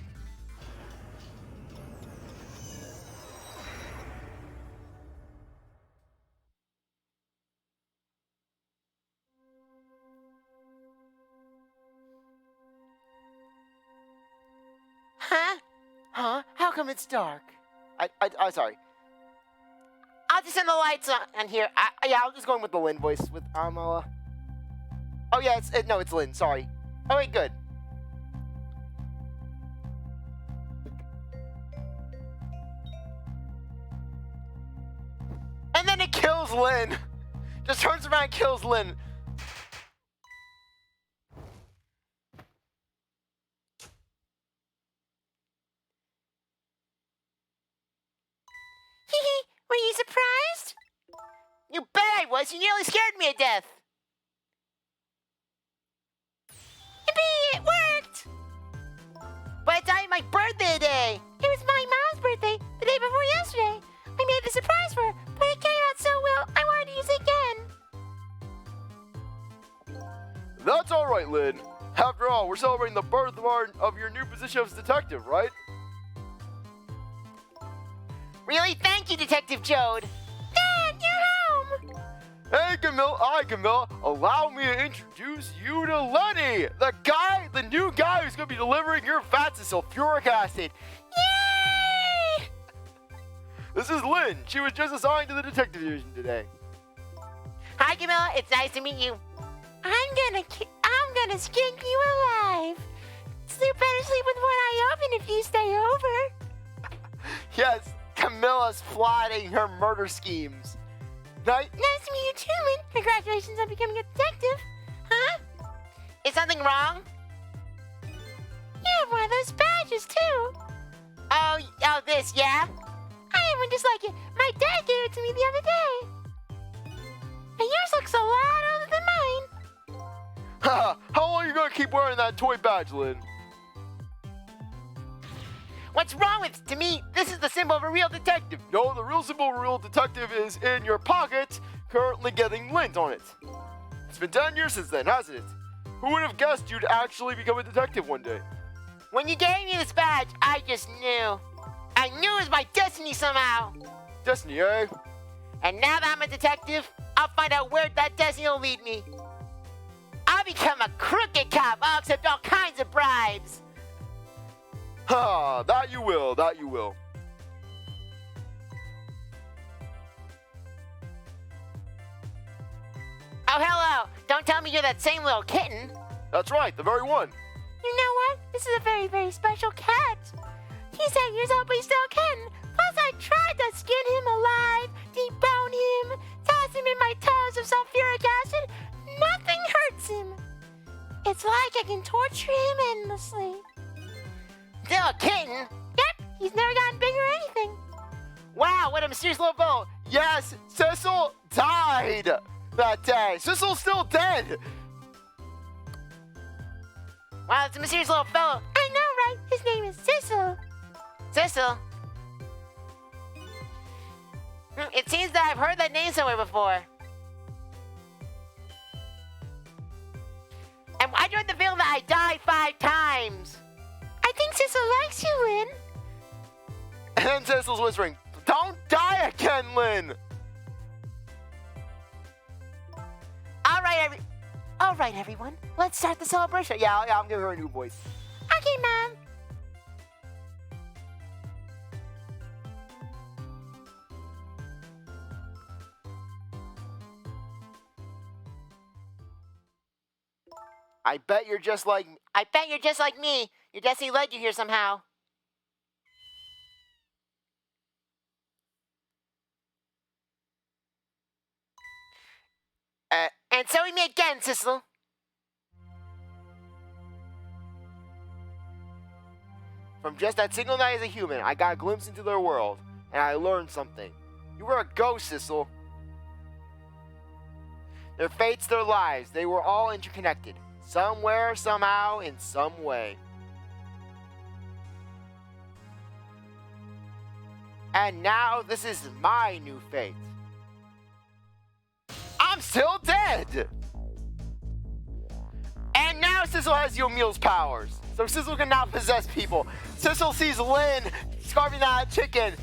Huh? How come it's dark? I'm sorry. I'll just turn the lights on here. Yeah, I'm just going with the Lynn voice with Oh yeah, it's Lynn. Sorry. Oh wait, good. And then it kills Lynn. Just turns around and kills Lynn. Were you surprised? You bet I was. You nearly scared me to death. Yippee! It worked! But it's not my birthday today. It was my mom's birthday the day before yesterday. I made the surprise for her, but it came out so well, I wanted to use it again. That's all right, Lynn. After all, we're celebrating the birth of your new position as detective, right? Really? Thank you, Detective Jowd. Dad, you're home. Hey, Camilla, allow me to introduce you to Lenny, the new guy who's going to be delivering your fats of sulfuric acid. Yay! This is Lynn. She was just assigned to the detective division today. Hi, Camilla. It's nice to meet you. I'm gonna skin you alive. You better sleep with one eye open if you stay over. Yes, Camilla's plotting her murder schemes. Nice to meet you too, Lynn. Congratulations on becoming a detective. Huh? Is something wrong? You have one of those badges too. Oh, this, yeah? I have one just like it. My dad gave it to me the other day. And yours looks a lot older than mine. Haha, how long are you going to keep wearing that toy badge, Lynn? What's wrong with it? To me, this is the symbol of a real detective. No, the real symbol of a real detective is in your pocket, currently getting lint on it. It's been 10 years since then, hasn't it? Who would have guessed you'd actually become a detective one day? When you gave me this badge, I just knew. I knew it was my destiny somehow. Destiny, eh? And now that I'm a detective, I'll find out where that destiny will lead me. I'll become a crooked cop. I'll accept all kinds of bribes. Ha, that you will. Oh, hello. Don't tell me you're that same little kitten. That's right, the very one. You know what? This is a very, very special cat. He's 10 years old, but he's still a kitten. Plus, I tried to skin him alive, debone him, toss him in my tubs of sulfuric acid. Nothing hurts him. It's like I can torture him endlessly. Still a kitten? Yep, he's never gotten big or anything. Wow, what a mysterious little boat. Yes, Sissle died. that day. Sissle's still dead. Wow, it's a mysterious little fellow. I know, right? His name is Sissle. Sissle? It seems that I've heard that name somewhere before. And why do I have the feeling that I died 5 times? I think Sissle likes you, Lynn. And then Sissle's whispering, don't die again, Lynn. All right, everyone. Let's start the celebration. Yeah, I'm giving her a new voice. Okay, Mom. I bet you're just like me. Your destiny led you here somehow. And so we meet again, Sissle. From just that single night as a human, I got a glimpse into their world, and I learned something. You were a ghost, Sissle. Their fates, their lives, they were all interconnected. Somewhere, somehow, in some way. And now, this is my new fate. I'm still dead! And now Sissle has Yomeil's powers. So Sissle can now possess people. Sissle sees Lynn carving that chicken,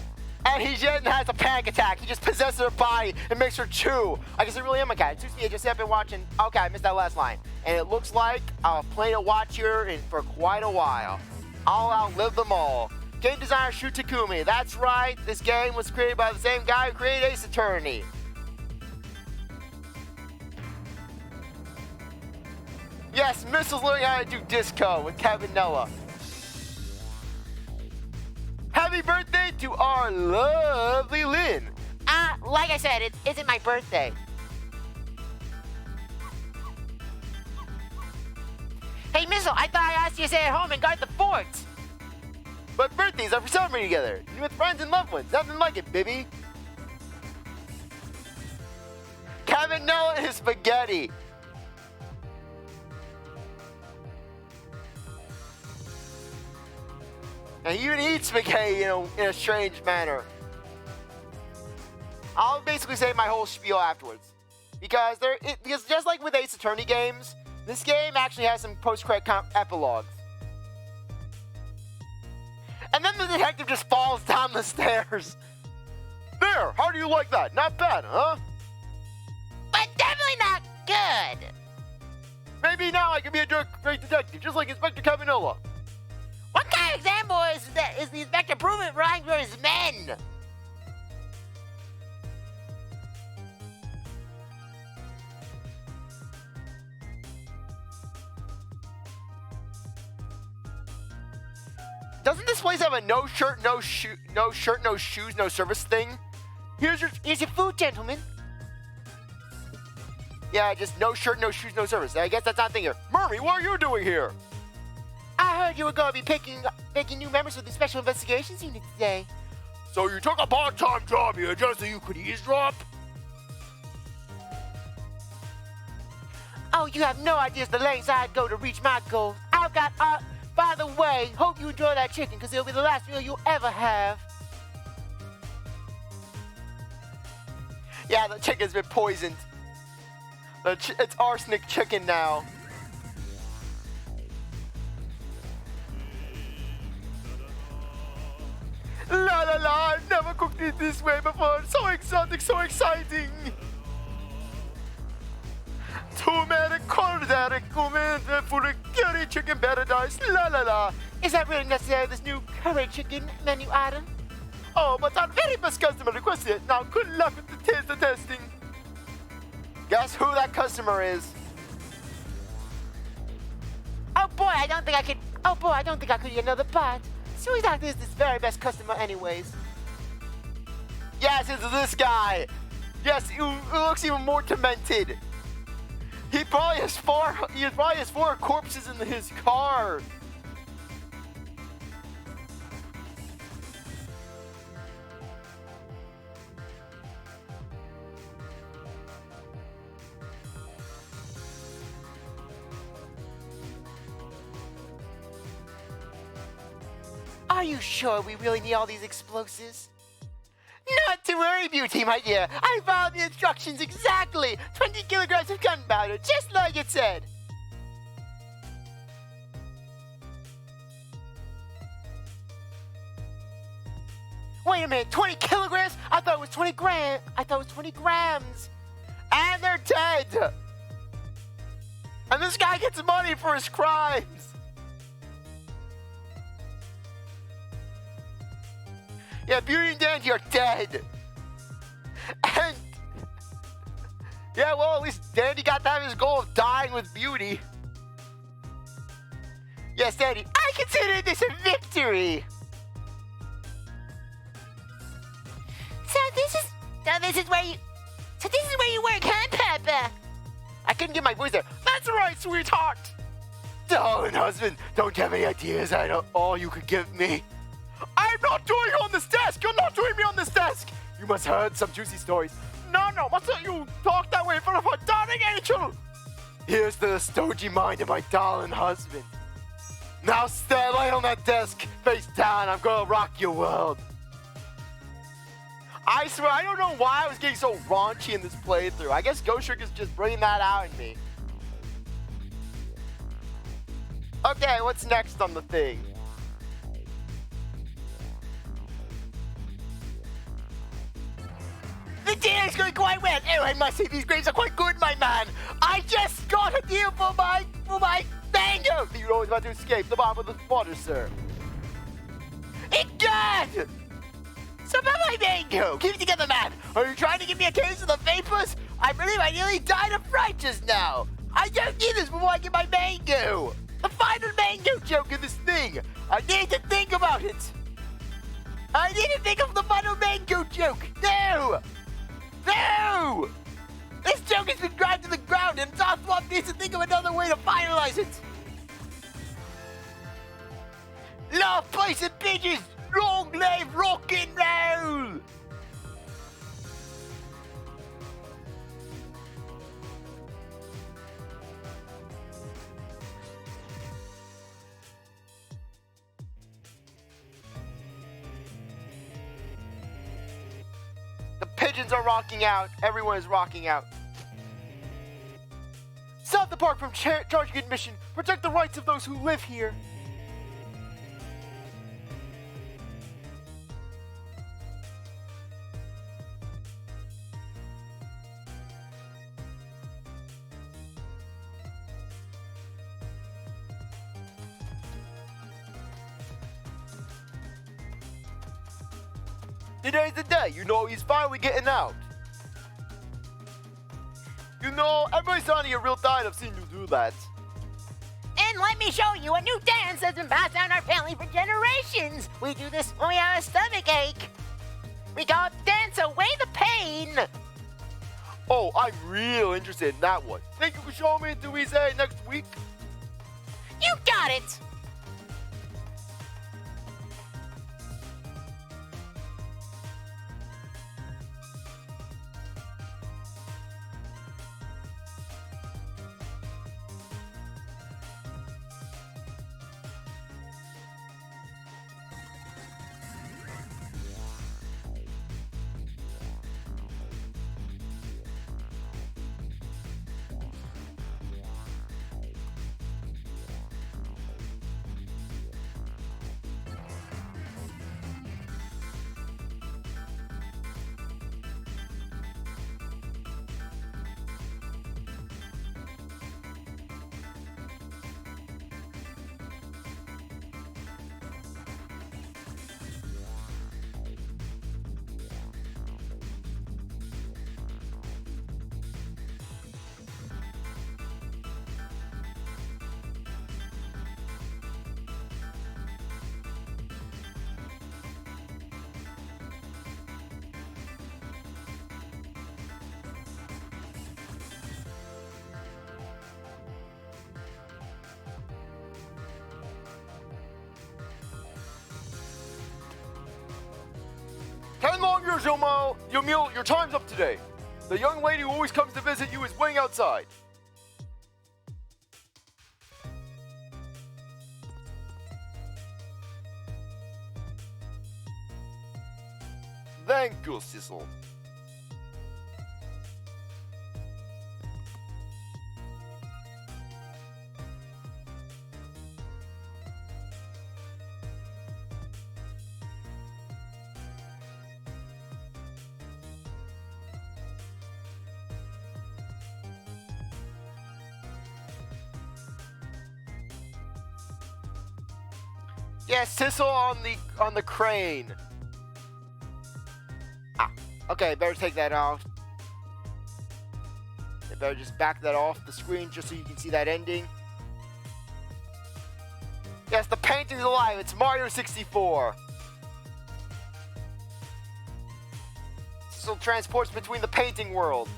and he just has a panic attack. He just possesses her body and makes her chew. I guess I really am a cat. It suits me. I just have been watching. Okay, I missed that last line. And it looks like I'll play to watch here for quite a while. I'll outlive them all. Game designer Shu Takumi. That's right. This game was created by the same guy who created Ace Attorney. Yes, Missile's learning how to do disco with Cabanella. Happy birthday to our lovely Lynn. Like I said, it isn't my birthday. Hey, Missile, I thought I asked you to stay at home and guard the forts. But birthdays are for celebrating together. You with friends and loved ones. Nothing like it, baby. Cabanella is spaghetti. And he even eats spaghetti, in a strange manner. I'll basically say my whole spiel afterwards. Because just like with Ace Attorney games, this game actually has some post-credit epilogues. And then the detective just falls down the stairs. There, how do you like that? Not bad, huh? But definitely not good. Maybe now I can be a great detective, just like Inspector Cabanella. What kind of example is the Inspector proving right for his men? Doesn't this place have a no shirt, no shoes, no service thing? Here's your food, gentlemen. Yeah, just no shirt, no shoes, no service. I guess that's not the thing here. Murray, what are you doing here? I heard you were going to be picking new members for the Special Investigations Unit today. So you took a part-time job here just so you could eavesdrop? Oh, you have no idea the lengths I'd go to reach my goals. By the way, hope you enjoy that chicken, because it'll be the last meal you'll ever have. Yeah, the chicken's been poisoned. It's arsenic chicken now. La la la, I've never cooked it this way before. So exotic, so exciting. Turmeric, coriander, cumin, for a curry chicken paradise. La la la. Is that really necessary, this new curry chicken menu item? Oh, but our very best customer requested it. Now, good luck with the taste testing. Guess who that customer is? Oh boy, I don't think I could eat another bite. So he's acting as this very best customer anyways. Yes, it's this guy. Yes, he looks even more demented. He probably has four corpses in his car. Are you sure we really need all these explosives? Not to worry, Beauty, my dear. I followed the instructions exactly. 20 kilograms of gunpowder, just like it said. Wait a minute, 20 kilograms? I thought it was 20 grams. I thought it was 20 grams. And they're dead. And this guy gets money for his crimes. Yeah, Beauty and Dandy are dead. And yeah, well, at least Dandy got to have his goal of dying with Beauty. Yes, Dandy, I consider this a victory. So this is where you work, huh, Papa? I couldn't get my voice there. That's right, sweetheart. Darling husband, don't you have any ideas? I know all you could give me. I'm not doing it on this desk. You're not doing me on this desk. You must have heard some juicy stories. No, must not you talk that way in front of my darling angel. Here's the stodgy mind of my darling husband. Now stand right on that desk, face down. I'm gonna rock your world. I swear, I don't know why I was getting so raunchy in this playthrough. I guess Ghost Trick is just bringing that out in me. Okay, what's next on the thing? The dinner is going quite well. Oh, I must say these grapes are quite good, my man. I just got a deal for my mango. You're always about to escape the bottom of the water, sir. Egad! So about my mango. Keep it together, man. Are you trying to give me a case of the vapors? I believe I nearly died of fright just now. I don't need this before I get my mango. The final mango joke in this thing. I need to think about it. I need to think of the final mango joke. No! No! This joke has been ground to the ground and CzarThwomp needs to think of another way to finalize it. Love, place and bitches! Long live rock and roll! The pigeons are rocking out. Everyone is rocking out. Stop the park from charging admission. Protect the rights of those who live here. Today's the day. You know, he's finally getting out. You know, everybody's on a real tired of seeing you do that. And let me show you a new dance that's been passed down our family for generations. We do this when we have a stomach ache. We call it Dance Away the Pain. Oh, I'm real interested in that one. Think you can show me to we say next week? You got it. Yomeil, your time's up today. The young lady who always comes to visit you is waiting outside. Thank you, Sissle. Yeah, Sissle on the crane. Okay, better take that off. I better just back that off the screen just so you can see that ending. Yes, the painting's alive. It's Mario 64. Sissle transports between the painting world.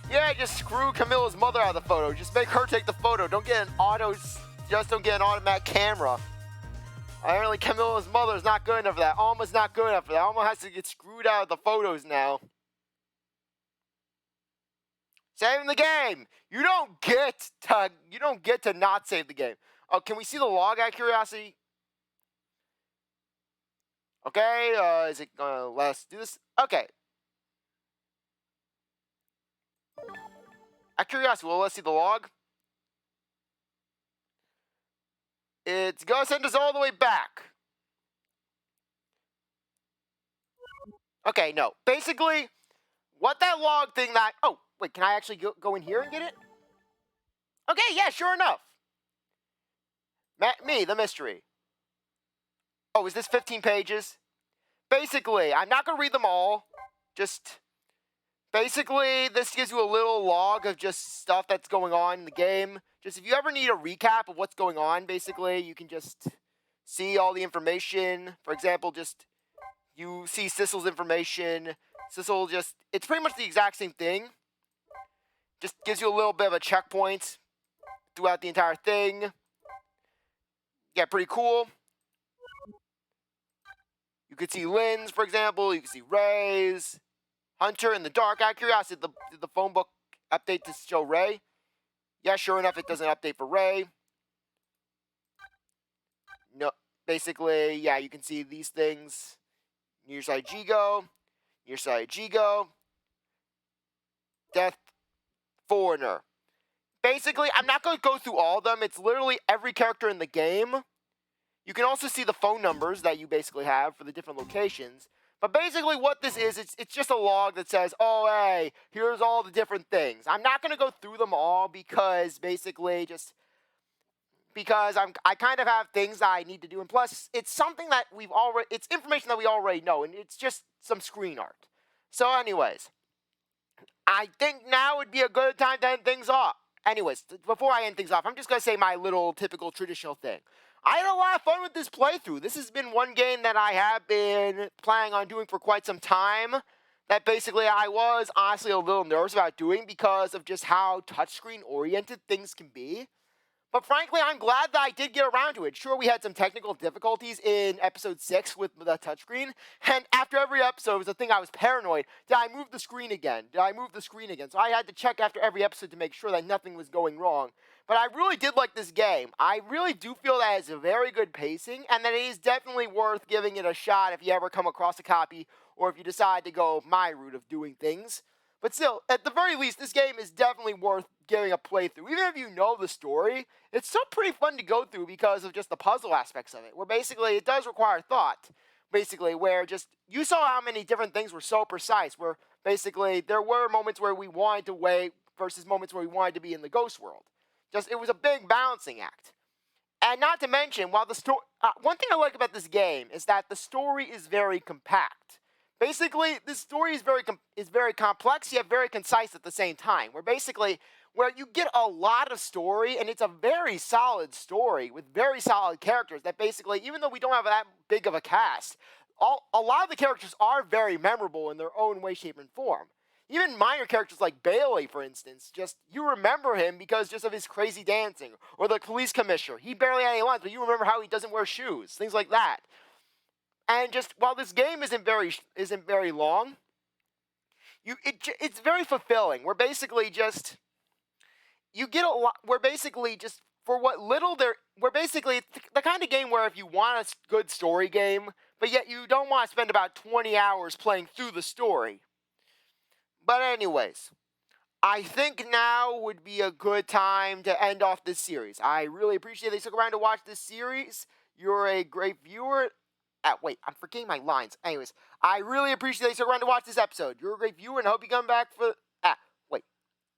Yeah, just screw Camilla's mother out of the photo. Just make her take the photo. Don't get an automatic camera. Apparently Camilla's mother is not good enough for that. Alma's not good enough for that. Alma has to get screwed out of the photos now. Saving the game. You don't get to not save the game. Oh, can we see the log out of curiosity? Okay, is it gonna let us do this? Okay. Out of curiosity, well, let's see the log. It's gonna send us all the way back. Okay, no. Basically, what that log thing that... Oh, wait, can I actually go in here and get it? Okay, yeah, sure enough. Me, the mystery. Oh, is this 15 pages? Basically, I'm not gonna read them all. Just... Basically, this gives you a little log of just stuff that's going on in the game. Just if you ever need a recap of what's going on, basically, you can just see all the information. For example, just you see Sissle's information. Sissle just, it's pretty much the exact same thing. Just gives you a little bit of a checkpoint throughout the entire thing. Yeah, pretty cool. You could see Lynn's, for example. You can see Ray's. Hunter in the dark. Out of curiosity, did the phone book update to show Ray? Yeah, sure enough, it doesn't update for Ray. No, basically, yeah, you can see these things. Nearside Jigo, Nearside Jigo, Death Foreigner. Basically, I'm not going to go through all of them. It's literally every character in the game. You can also see the phone numbers that you basically have for the different locations. But basically what this is, it's just a log that says, oh, hey, here's all the different things. I'm not going to go through them all because basically because I kind of have things that I need to do. And plus, it's something that it's information that we already know, and it's just some screen art. So anyways, I think now would be a good time to end things off. Anyways, before I end things off, I'm just going to say my little typical traditional thing. I had a lot of fun with this playthrough. This has been one game that I have been planning on doing for quite some time. That basically I was honestly a little nervous about doing because of just how touchscreen oriented things can be. But frankly, I'm glad that I did get around to it. Sure, we had some technical difficulties in episode 6 with the touchscreen. And after every episode, it was a thing I was paranoid. Did I move the screen again? Did I move the screen again? So I had to check after every episode to make sure that nothing was going wrong. But I really did like this game. I really do feel that it's a very good pacing, and that it is definitely worth giving it a shot if you ever come across a copy, or if you decide to go my route of doing things. But still, at the very least, this game is definitely worth giving a playthrough. Even if you know the story, it's still pretty fun to go through because of just the puzzle aspects of it, where basically it does require thought. Basically, where just, you saw how many different things were so precise, where basically there were moments where we wanted to wait versus moments where we wanted to be in the ghost world. Just, it was a big balancing act. And not to mention, while the story... one thing I like about this game is that the story is very compact. Basically, this story is very complex, yet very concise at the same time. Where you get a lot of story, and it's a very solid story with very solid characters that basically, even though we don't have that big of a cast, a lot of the characters are very memorable in their own way, shape, and form. Even minor characters like Bailey, for instance, just, you remember him because just of his crazy dancing. Or the police commissioner. He barely had any lines, but you remember how he doesn't wear shoes. Things like that. And just, while this game isn't very long, it's very fulfilling. You get a lot, where basically just, for what little there where basically it's the kind of game where if you want a good story game, but yet you don't want to spend about 20 hours playing through the story. But anyways, I think now would be a good time to end off this series. I really appreciate that you stuck around to watch this series. You're a great viewer. Wait, I'm forgetting my lines. Anyways, I really appreciate that you stuck around to watch this episode. You're a great viewer, and I hope you come back for... wait.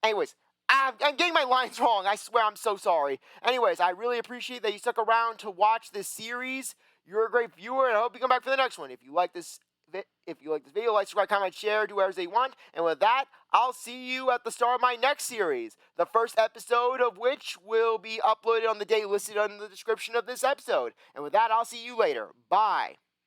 Anyways, I'm getting my lines wrong. I swear, I'm so sorry. Anyways, I really appreciate that you stuck around to watch this series. You're a great viewer, and I hope you come back for the next one. If you like this video, like, subscribe, comment, share, do whatever you want. And with that, I'll see you at the start of my next series, the first episode of which will be uploaded on the day listed in the description of this episode. And with that, I'll see you later. Bye.